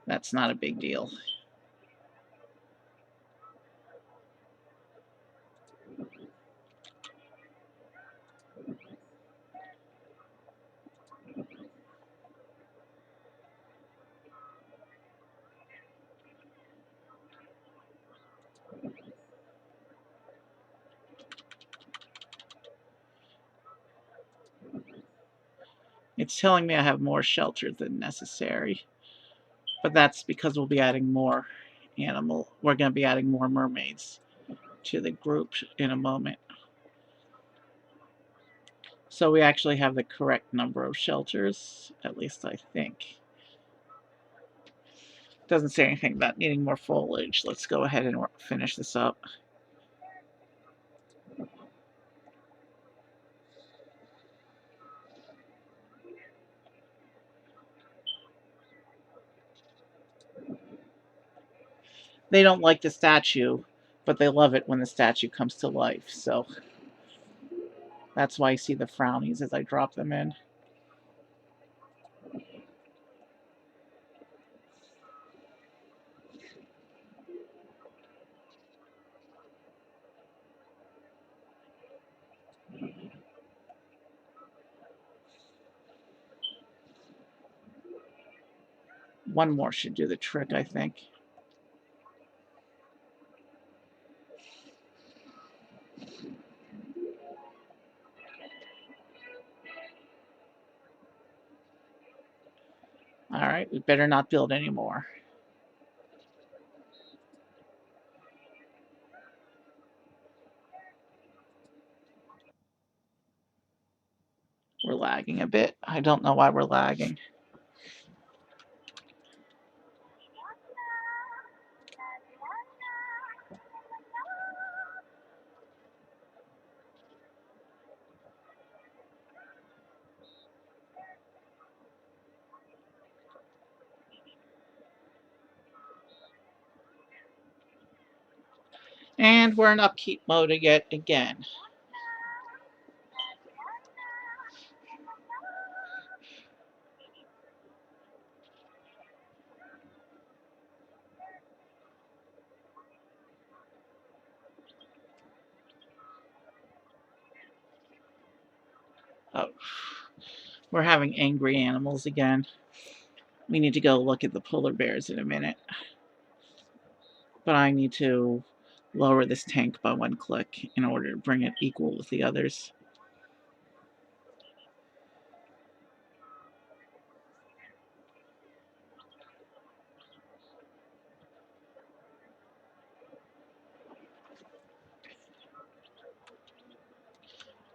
That's not a big deal. It's telling me I have more shelter than necessary, but that's because we'll be adding more we're going to be adding more mermaids to the group in a moment. So we actually have the correct number of shelters, at least I think. Doesn't say anything about needing more foliage. Let's go ahead and finish this up. They don't like the statue, but they love it when the statue comes to life. So that's why I see the frownies as I drop them in. One more should do the trick, I think. All right, we better not build any more. We're lagging a bit. I don't know why we're lagging. And we're in upkeep mode again. Oh, we're having angry animals again. We need to go look at the polar bears in a minute. But I need to lower this tank by 1 click in order to bring it equal with the others.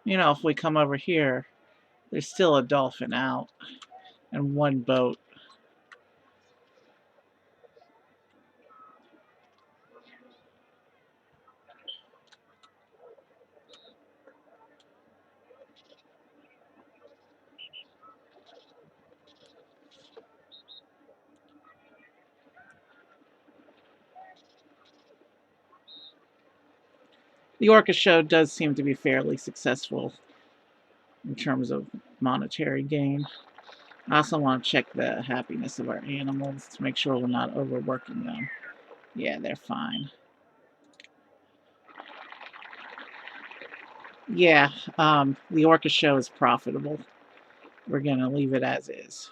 You know, if we come over here, there's still a dolphin out and one boat. The orca show does seem to be fairly successful in terms of monetary gain. I also want to check the happiness of our animals to make sure we're not overworking them. Yeah, they're fine. Yeah, the orca show is profitable. We're going to leave it as is.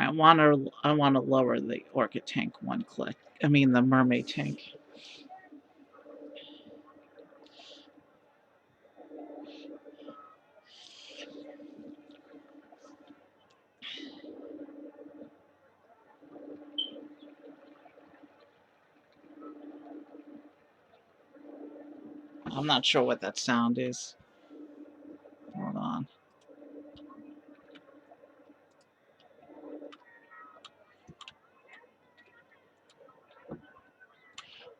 I want to lower the orca tank 1 click. I mean the mermaid tank. I'm not sure what that sound is. Hold on.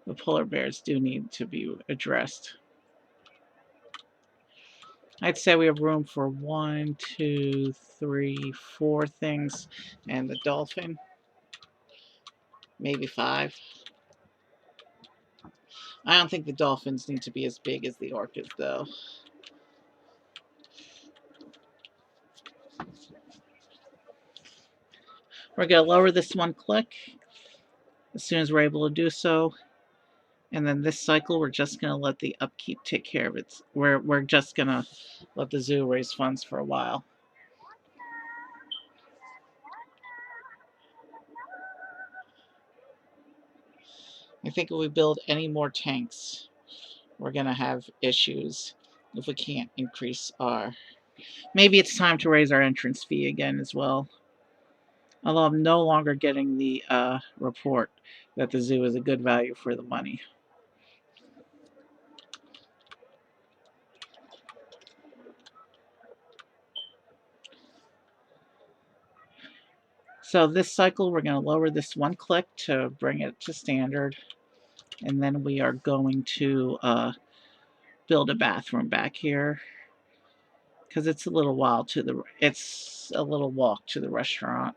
The polar bears do need to be addressed. I'd say we have room for 1, 2, 3, 4 things, and the dolphin, maybe 5. I don't think the dolphins need to be as big as the orcas, though. We're going to lower this 1 click as soon as we're able to do so. And then this cycle, we're just going to let the upkeep take care of it. We're just going to let the zoo raise funds for a while. I think if we build any more tanks, we're going to have issues if we can't increase our... Maybe it's time to raise our entrance fee again as well. Although I'm no longer getting the report that the zoo is a good value for the money. So this cycle, we're going to lower this 1 click to bring it to standard. And then we are going to build a bathroom back here. Because it's a little walk to the restaurant.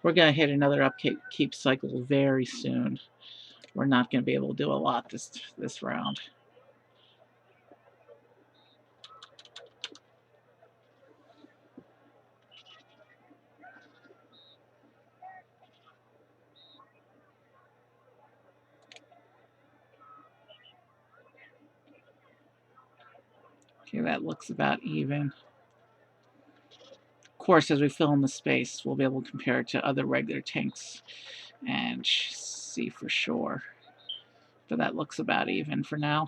We're going to hit another upkeep cycle very soon. We're not going to be able to do a lot this round. Okay, that looks about even. Of course, as we fill in the space, we'll be able to compare it to other regular tanks and see for sure. But that looks about even for now.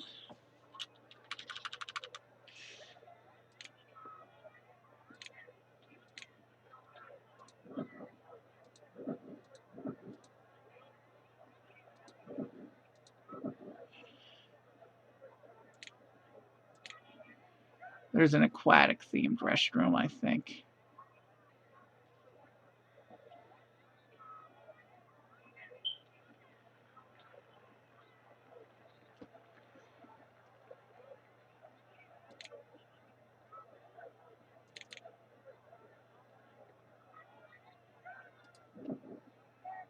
There's an aquatic themed restroom, I think.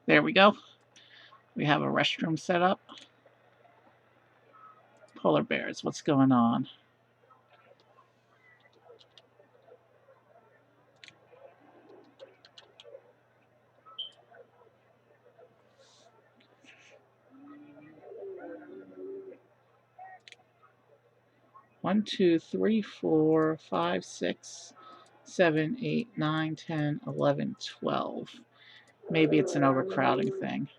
There we go. We have a restroom set up. Polar bears, what's going on? One, 2, 3, 4, 5, 6, 7, 8, 9, 10, 11, 12. Maybe it's an overcrowding thing.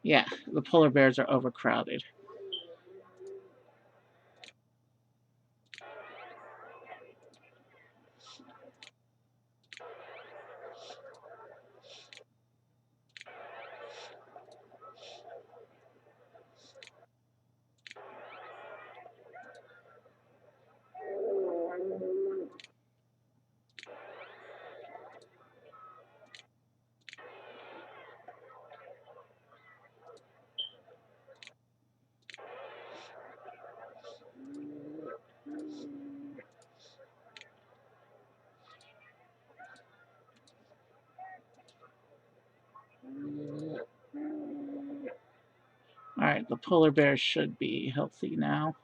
Yeah, the polar bears are overcrowded. All right, the polar bears should be healthy now.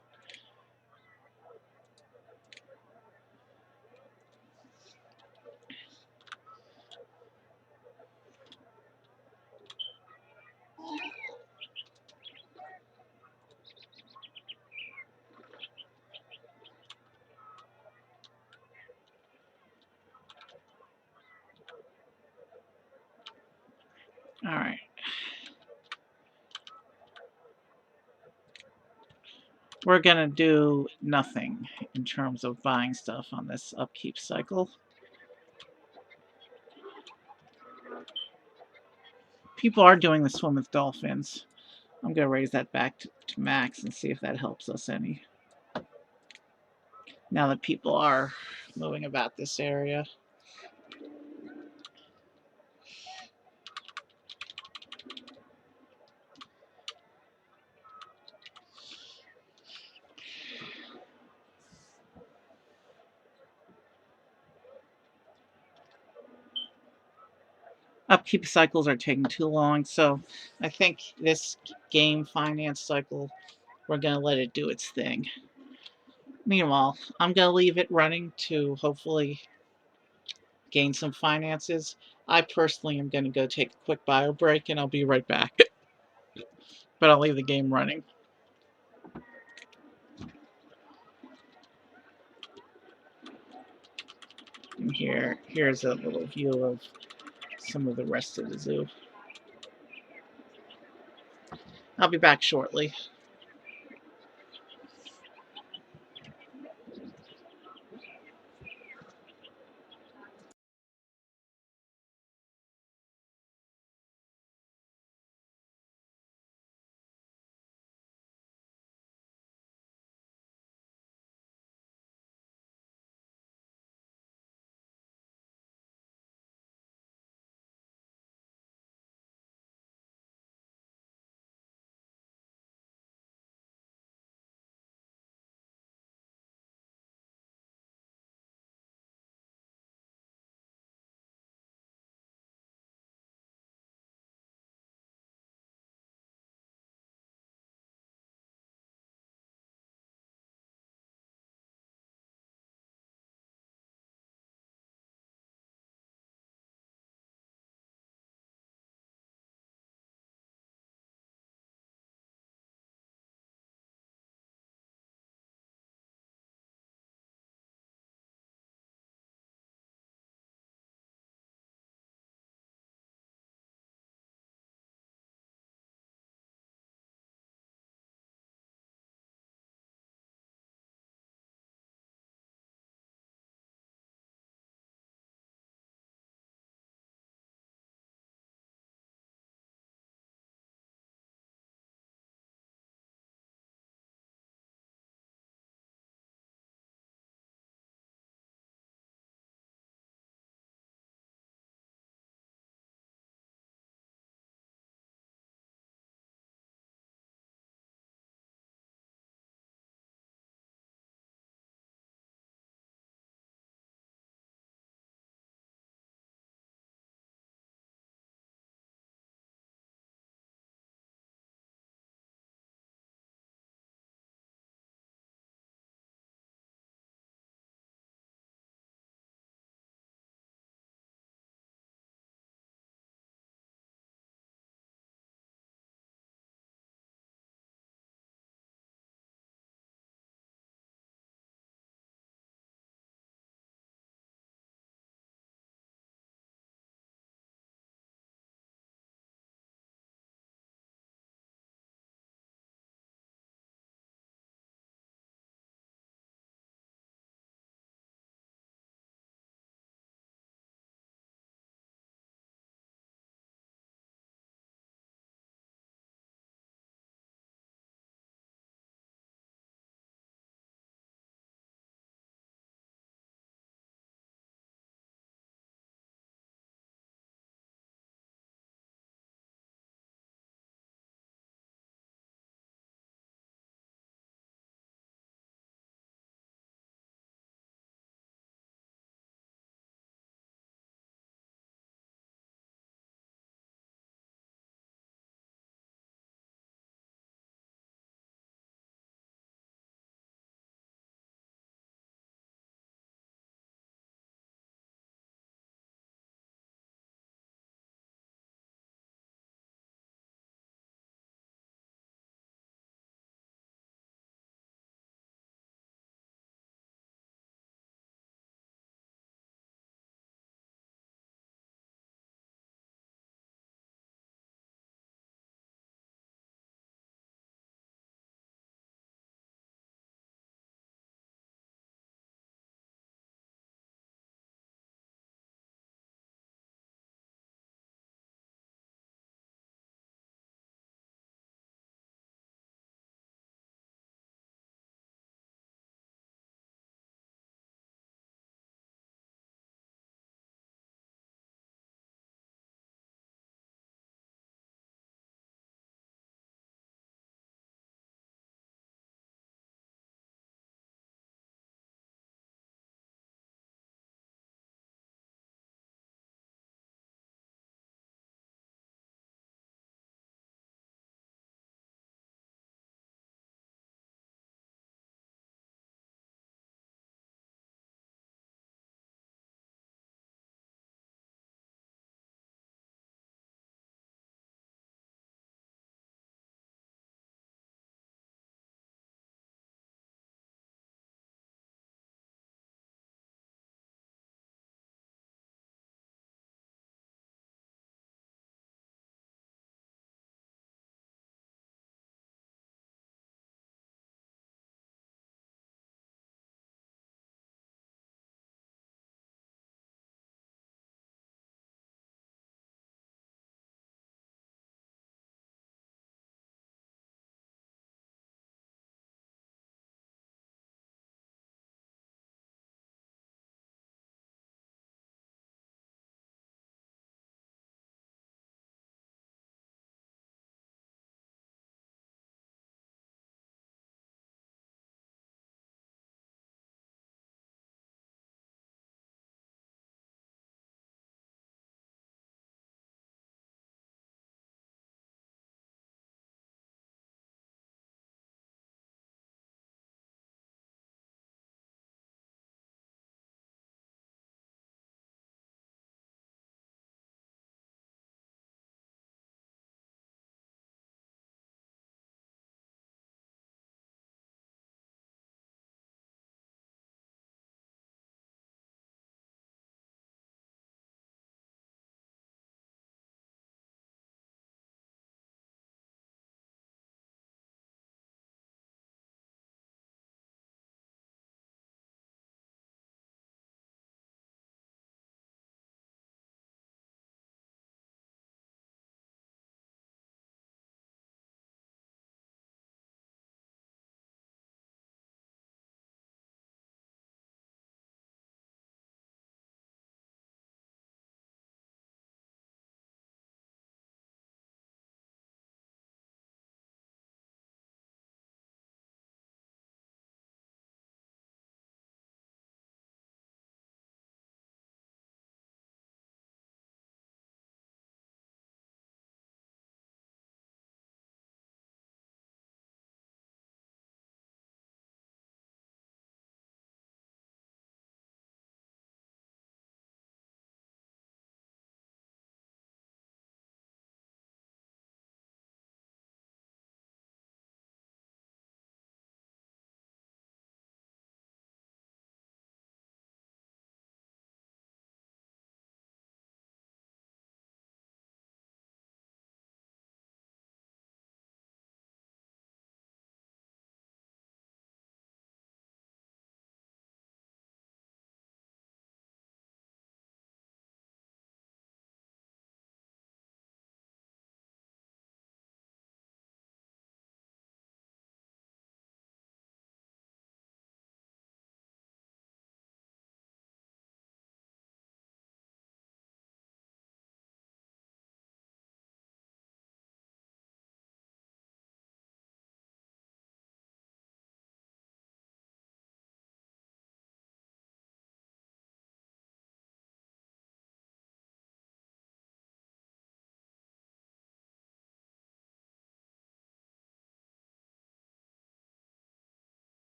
All right. We're going to do nothing in terms of buying stuff on this upkeep cycle. People are doing the swim with dolphins. I'm going to raise that back to max and see if that helps us any. Now that people are moving about this area. Upkeep cycles are taking too long, so I think this game finance cycle, we're going to let it do its thing. Meanwhile, I'm going to leave it running to hopefully gain some finances. I personally am going to go take a quick bio break and I'll be right back. But I'll leave the game running. And here's a little view of some of the rest of the zoo. I'll be back shortly.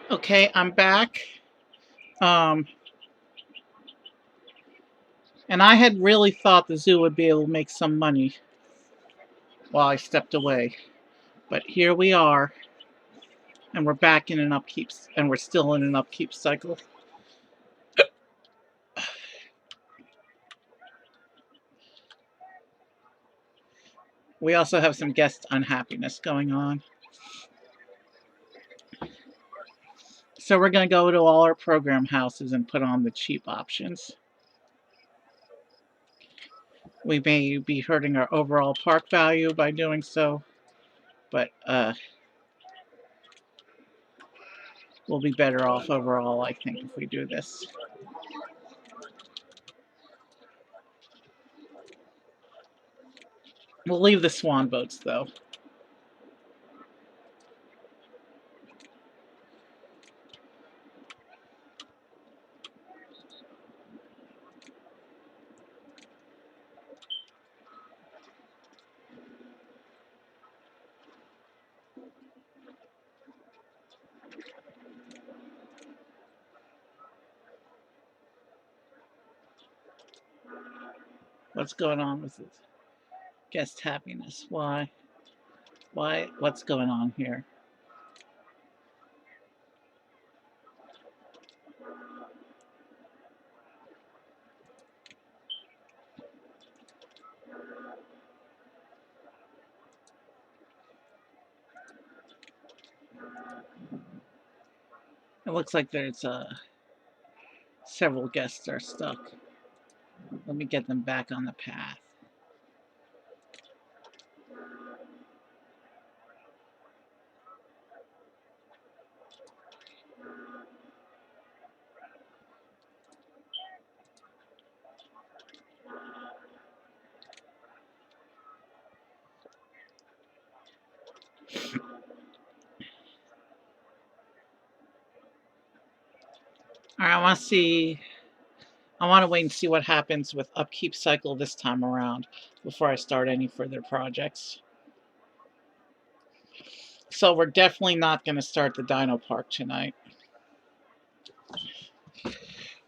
Okay, I'm back. Um, and I had really thought the zoo would be able to make some money while I stepped away. But here we are, and we're back in an upkeep, and we're still in an upkeep cycle. We also have some guest unhappiness going on. So we're going to go to all our program houses and put on the cheap options. We may be hurting our overall park value by doing so, but we'll be better off overall, I think, if we do this. We'll leave the swan boats, though. What's going on with this? Guest happiness. Why? Why? What's going on here? It looks like there's several guests are stuck. Let me get them back on the path. All right, I want to see. I want to wait and see what happens with upkeep cycle this time around before I start any further projects. So we're definitely not going to start the dino park tonight.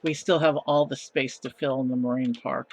We still have all the space to fill in the marine park.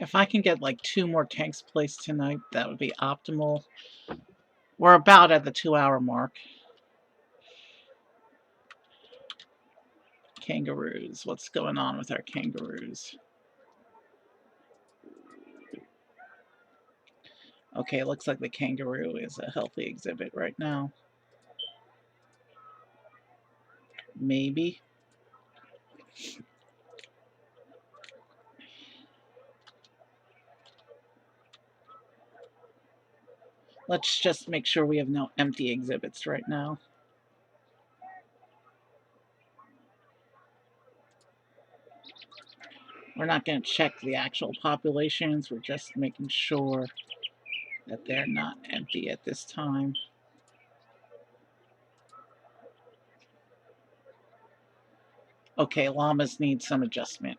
If I can get like 2 more tanks placed tonight, that would be optimal. We're about at the 2-hour mark. Kangaroos. What's going on with our kangaroos? Okay, it looks like the kangaroo is a healthy exhibit right now. Maybe. Let's just make sure we have no empty exhibits right now. We're not going to check the actual populations. We're just making sure that they're not empty at this time. Okay, llamas need some adjustment.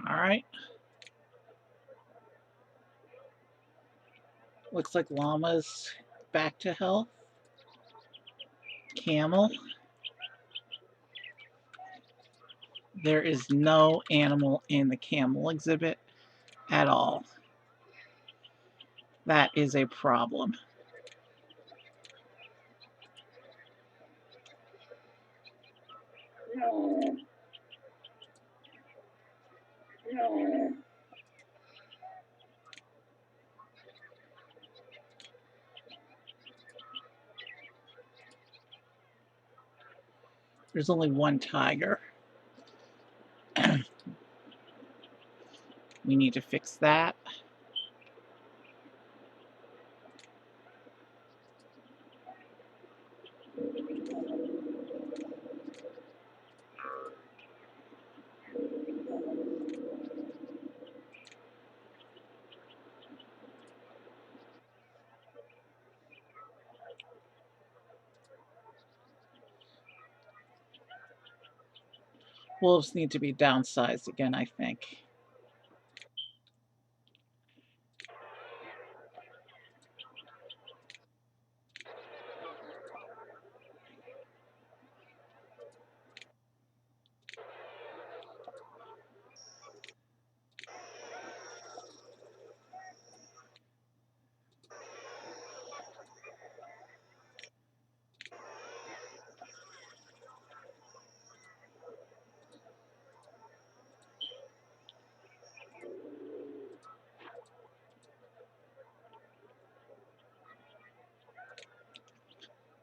All right. Looks like llamas back to health. Camel. There is no animal in the camel exhibit at all. That is a problem. There's only one tiger. We need to fix that. Wolves need to be downsized again, I think.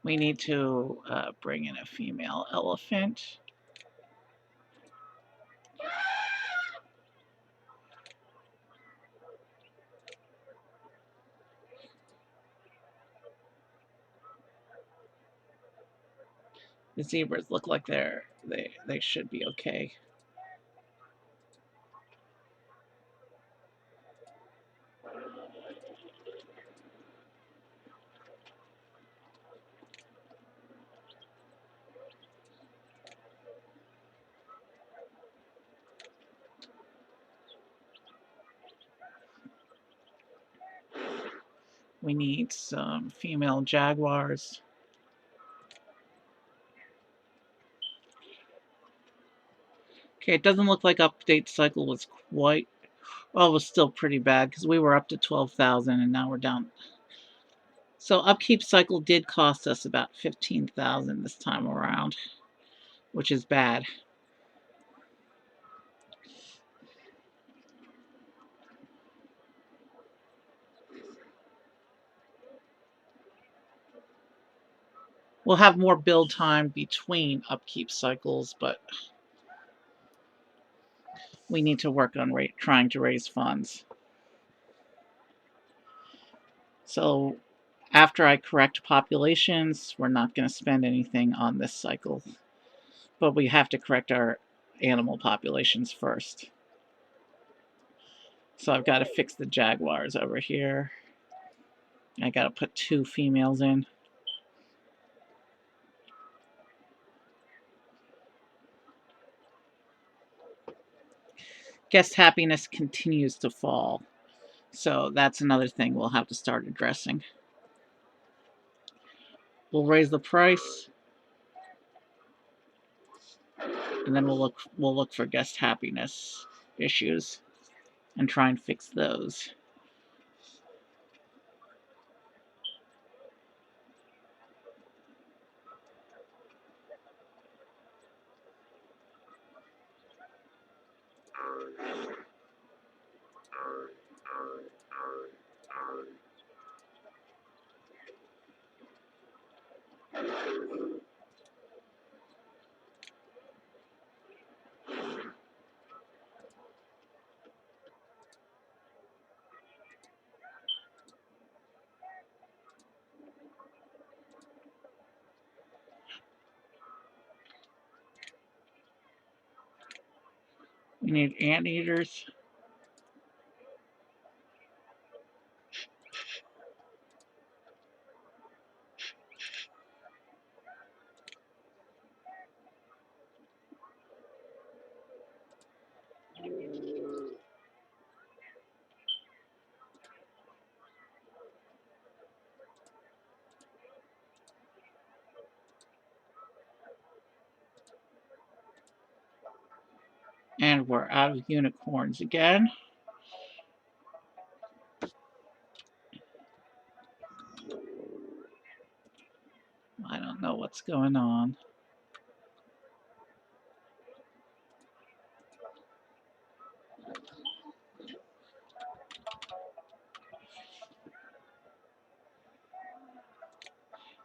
We need to bring in a female elephant. The zebras look like they should be okay. We need some female jaguars. Okay, it doesn't look like update cycle was quite, well, it was still pretty bad because we were up to 12,000 and now we're down. So upkeep cycle did cost us about 15,000 this time around, which is bad. We'll have more build time between upkeep cycles, but we need to work on trying to raise funds. So after I correct populations, we're not going to spend anything on this cycle, but we have to correct our animal populations first. So I've got to fix the jaguars over here. I got to put 2 females in. Guest happiness continues to fall. So that's another thing we'll have to start addressing. We'll raise the price, and then we'll look for guest happiness issues and try and fix those. We need anteaters. And we're out of unicorns again. I don't know what's going on.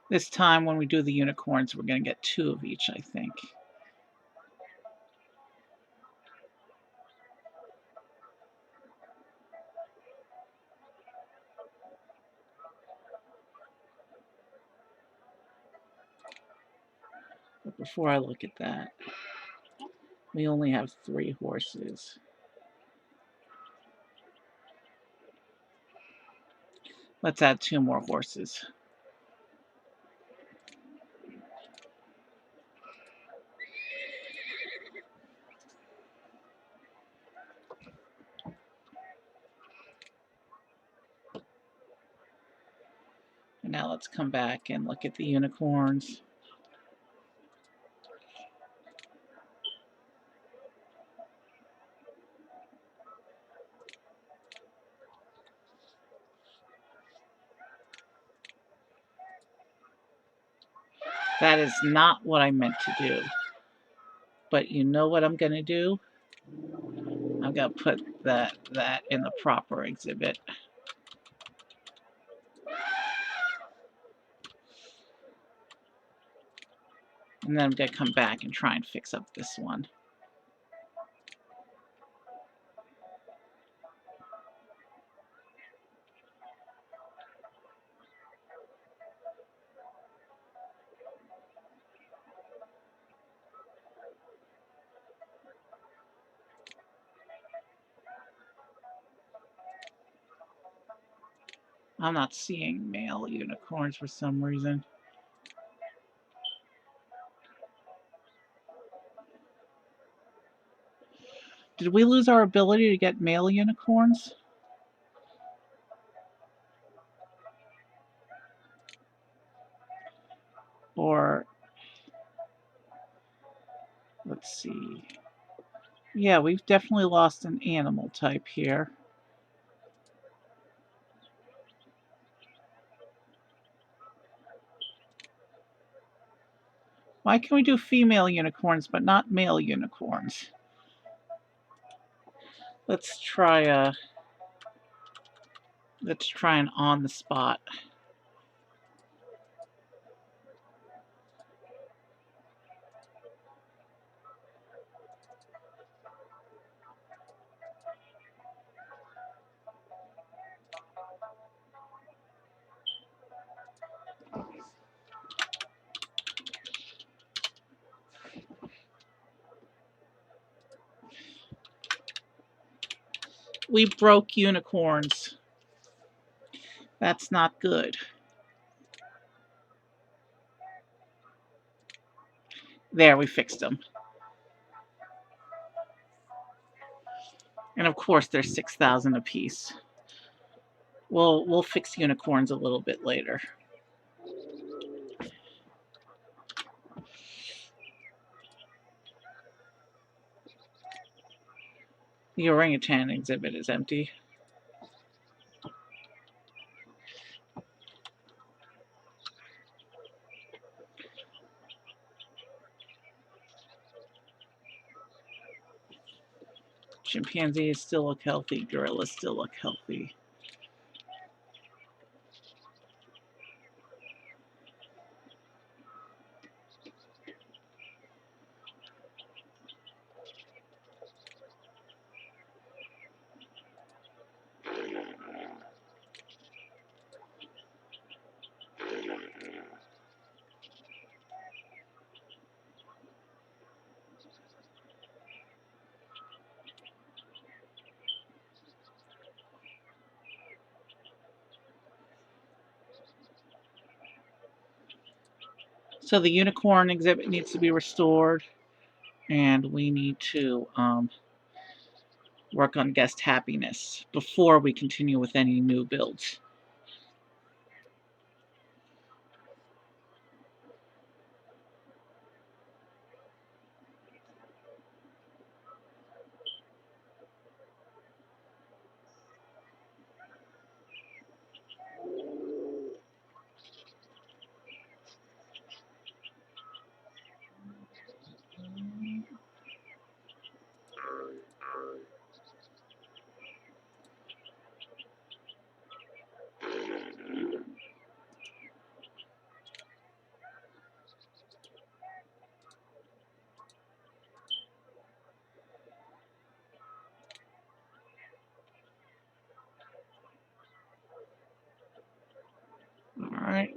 This time when we do the unicorns, we're going to get 2 of each, I think. But before I look at that, we only have 3 horses. Let's add 2 more horses. And now let's come back and look at the unicorns. That is not what I meant to do. But you know what I'm going to do? I'm going to put that in the proper exhibit. And then I'm going to come back and try and fix up this one. I'm not seeing male unicorns for some reason. Did we lose our ability to get male unicorns? Or, let's see. Yeah, we've definitely lost an animal type here. Why can we do female unicorns but not male unicorns? Let's try an on the spot. We broke unicorns. That's not good. There, we fixed them. And of course, they're 6,000 apiece. We'll fix unicorns a little bit later. The orangutan exhibit is empty. Chimpanzees still look healthy. Gorillas still look healthy. So the unicorn exhibit needs to be restored, and we need to work on guest happiness before we continue with any new builds. Alright.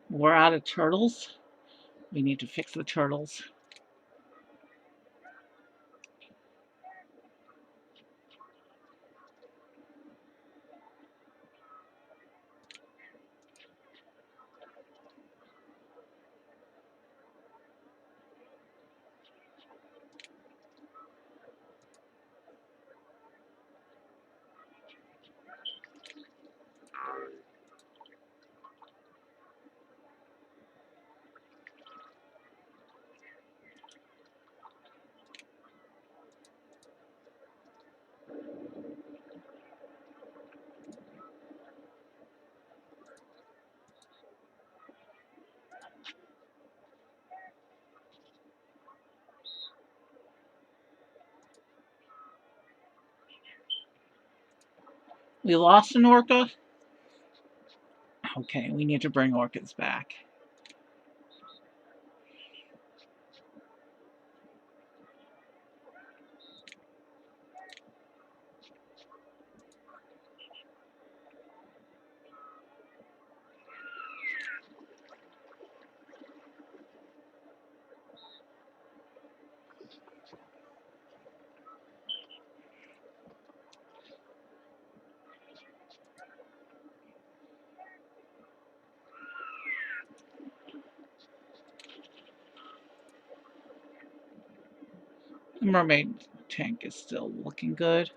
We're out of turtles. We need to fix the turtles. We lost an orca. Okay, we need to bring orcas back. The mermaid tank is still looking good.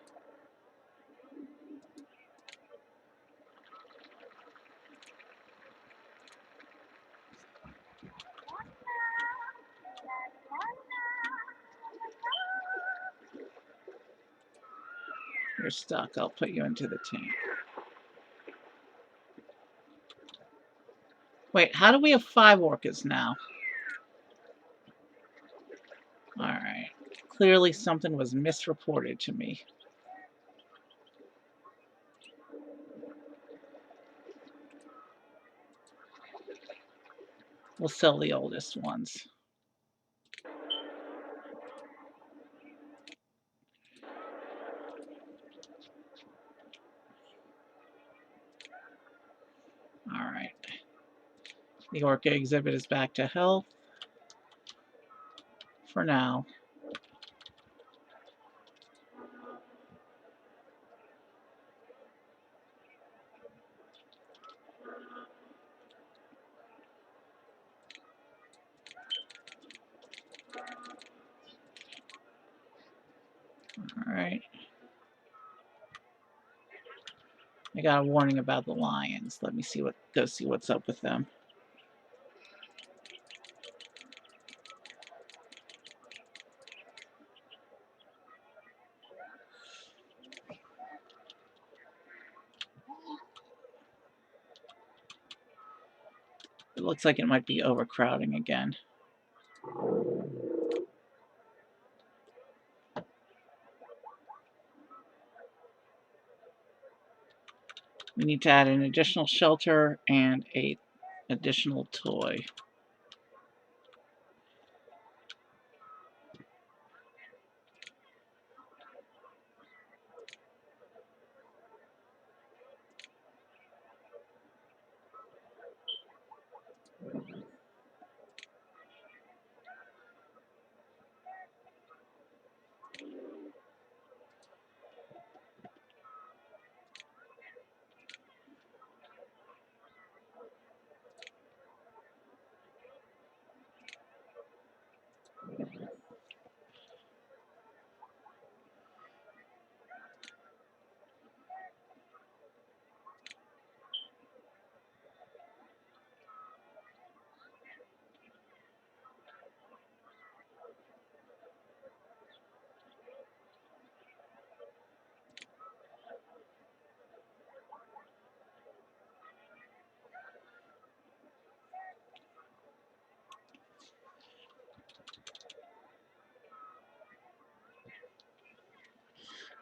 You're stuck. I'll put you into the tank. Wait, how do we have 5 orcas now? Alright. Clearly something was misreported to me. We'll sell the oldest ones. Alright. The orca exhibit is back to health. For now. Alright. I got a warning about the lions. Let me go see what's up with them. It looks like it might be overcrowding again. We need to add an additional shelter and an additional toy.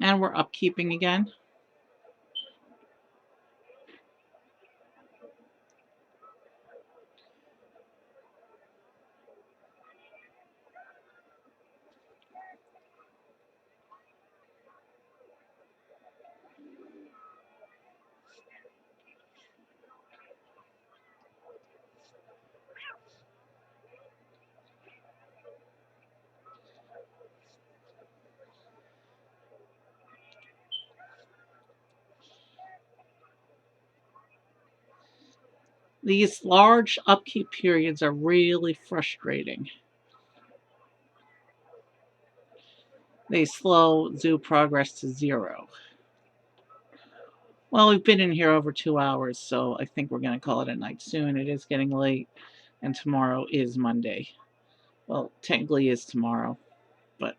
And we're upkeeping again. These large upkeep periods are really frustrating. They slow zoo progress to zero. Well, we've been in here over 2 hours, so I think we're going to call it a night soon. It is getting late, and tomorrow is Monday. Well, technically is tomorrow, but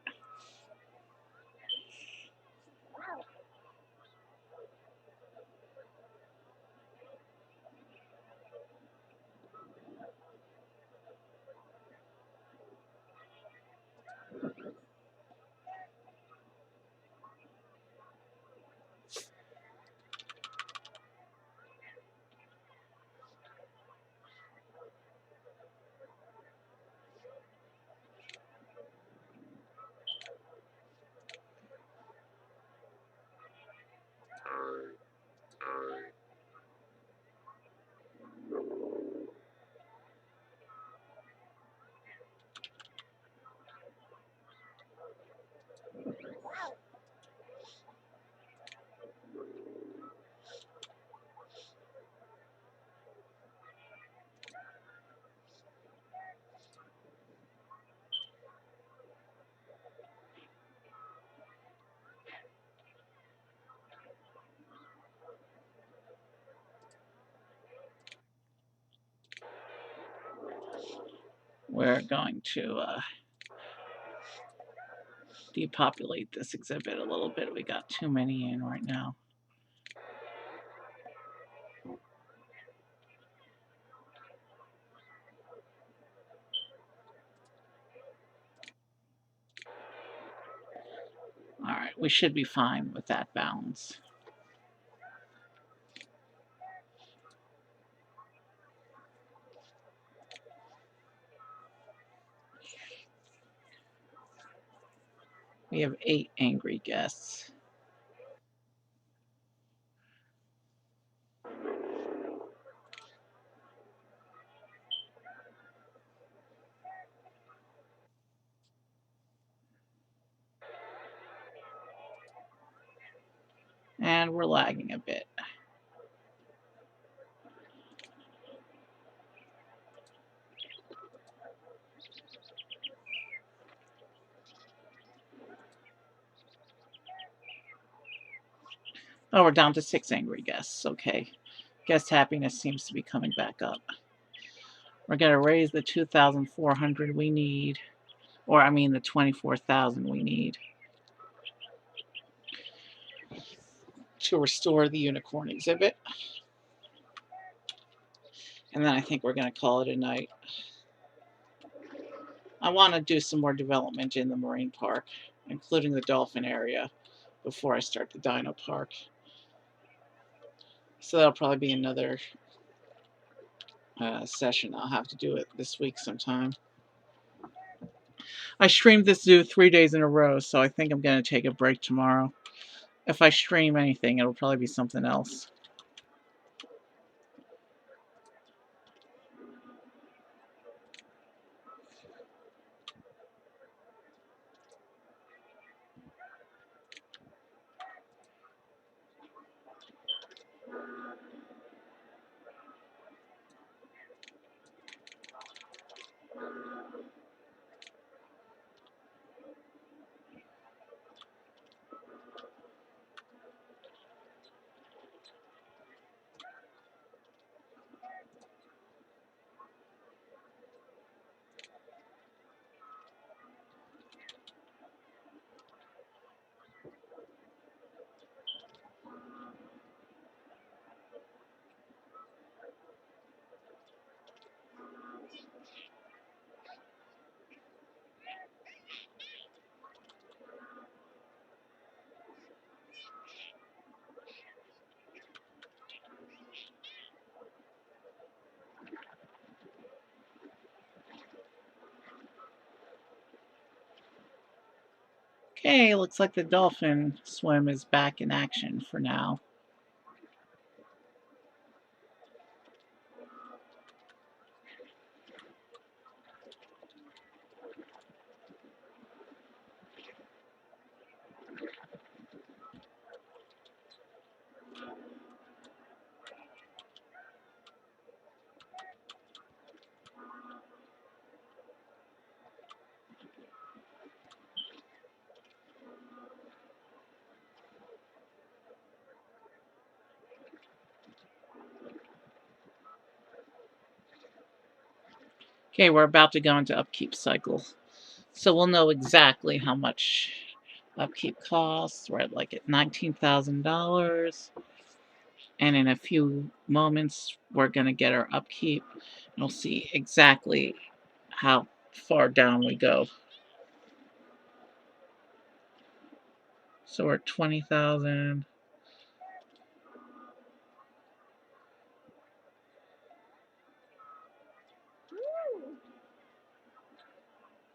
we're going to depopulate this exhibit a little bit. We got too many in right now. All right, we should be fine with that balance. We have 8 angry guests. And we're lagging a bit. Oh, we're down to 6 angry guests. Okay. Guest happiness seems to be coming back up. We're going to raise the 2,400 we need. Or, I mean, the 24,000 we need to restore the unicorn exhibit. And then I think we're going to call it a night. I want to do some more development in the marine park, including the dolphin area, before I start the dino park. So that'll probably be another session. I'll have to do it this week sometime. I streamed this zoo 3 days in a row, so I think I'm going to take a break tomorrow. If I stream anything, it'll probably be something else. Okay, looks like the dolphin swim is back in action for now. Okay, we're about to go into upkeep cycle. So we'll know exactly how much upkeep costs. We're at $19,000. And in a few moments, we're going to get our upkeep. And we'll see exactly how far down we go. So we're at 20,000.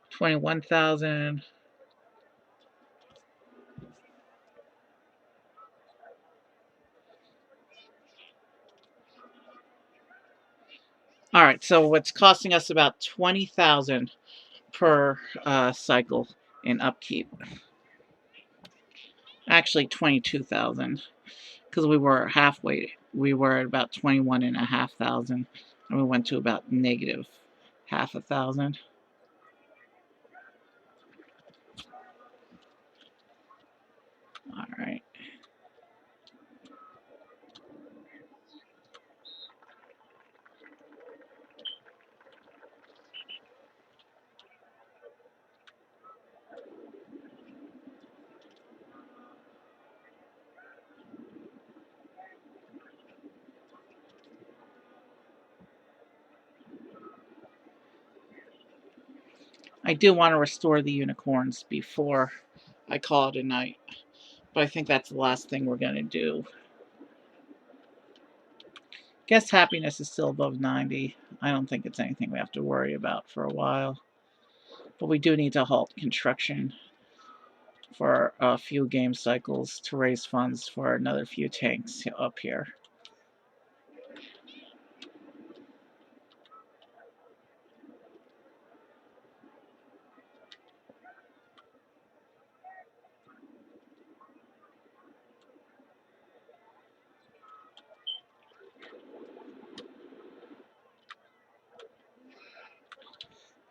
21,000. All right, so it's costing us about 20,000 per cycle in upkeep. Actually, 22,000 because we were halfway. We were at about 21,500, and we went to about negative half a thousand. All right. I do want to restore the unicorns before I call it a night, but I think that's the last thing we're going to do. Guest happiness is still above 90. I don't think it's anything we have to worry about for a while. But we do need to halt construction for a few game cycles to raise funds for another few tanks up here.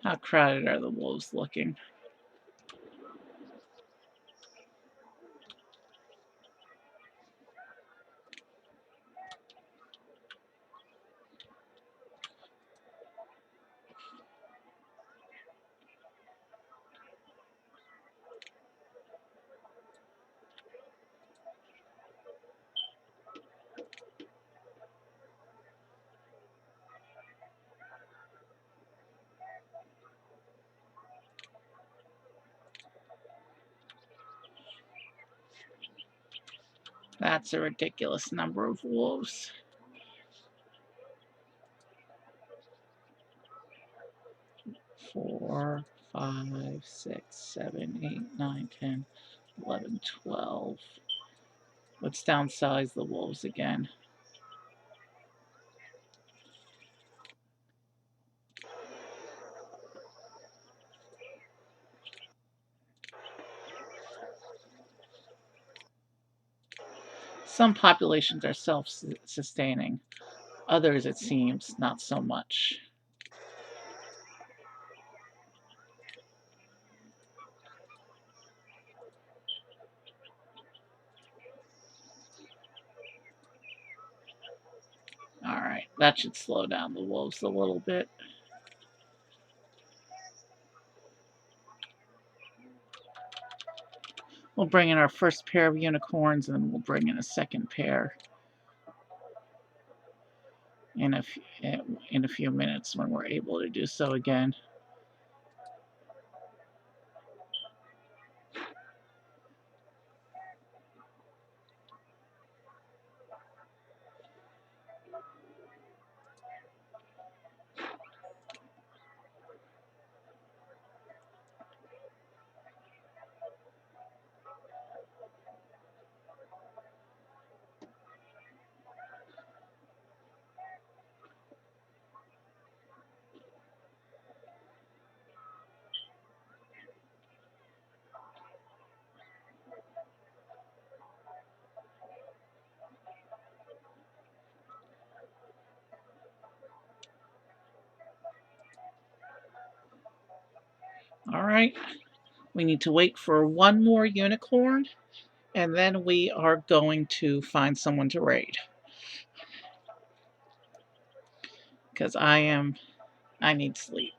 How crowded are the wolves looking? That's a ridiculous number of wolves. Four, 5, 6, 7, 8, 9, 10, 11, 12. Let's downsize the wolves again. Some populations are self-sustaining. Others, it seems, not so much. Alright, that should slow down the wolves a little bit. We'll bring in our first pair of unicorns, and then we'll bring in a second pair in a few minutes when we're able to do so again. All right. We need to wait for one more unicorn, and then we are going to find someone to raid. Because I need sleep.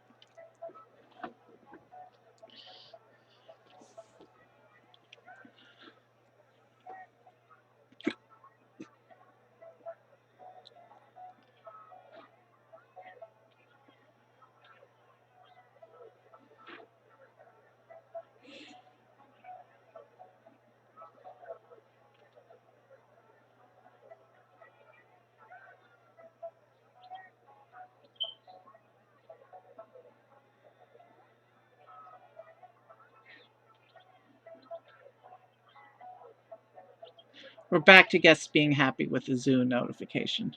We're back to guests being happy with the zoo notification.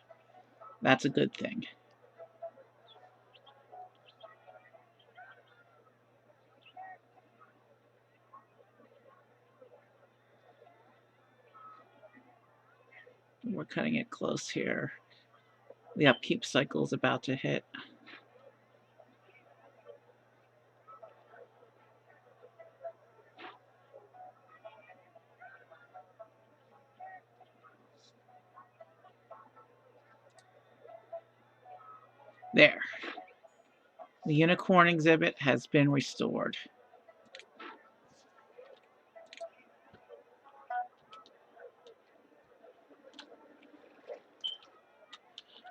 That's a good thing. We're cutting it close here. The upkeep cycle is about to hit. There. The unicorn exhibit has been restored.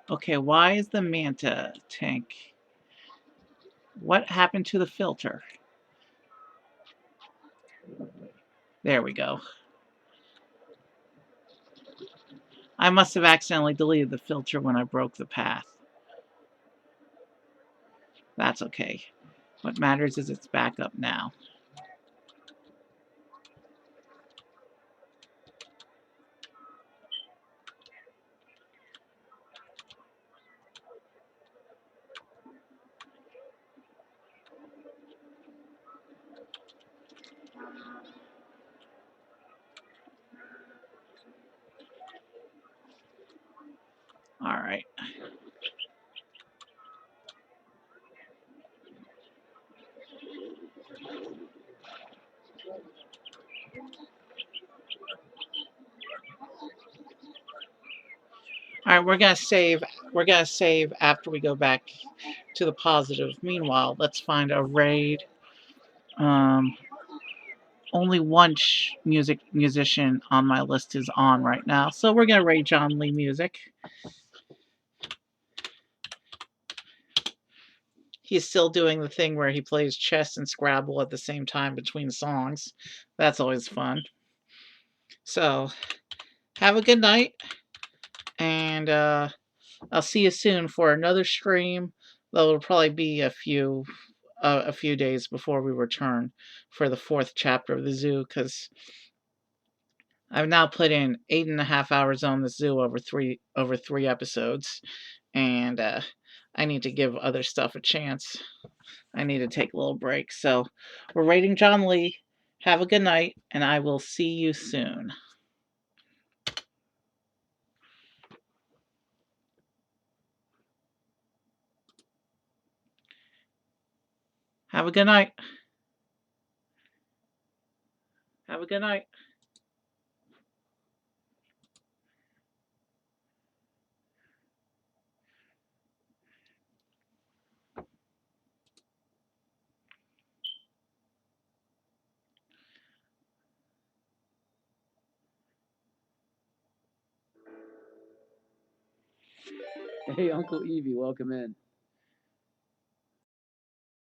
Okay, why is the manta tank? What happened to the filter? There we go. I must have accidentally deleted the filter when I broke the path. That's okay. What matters is it's back up now. All right. All right, we're gonna save. We're gonna save after we go back to the positive. Meanwhile, let's find a raid. Um, Only one musician on my list is on right now, so we're gonna raid John Lee music. He's still doing the thing where he plays chess and Scrabble at the same time between songs. That's always fun. So, have a good night, and I'll see you soon for another stream. Though it'll probably be a few days before we return for the fourth chapter of the zoo, because I've now put in 8.5 hours on the zoo over three episodes, and I need to give other stuff a chance. I need to take a little break. So we're rating John Lee. Have a good night, and I will see you soon. Have a good night. Have a good night. Hey, Uncle Evie, welcome in.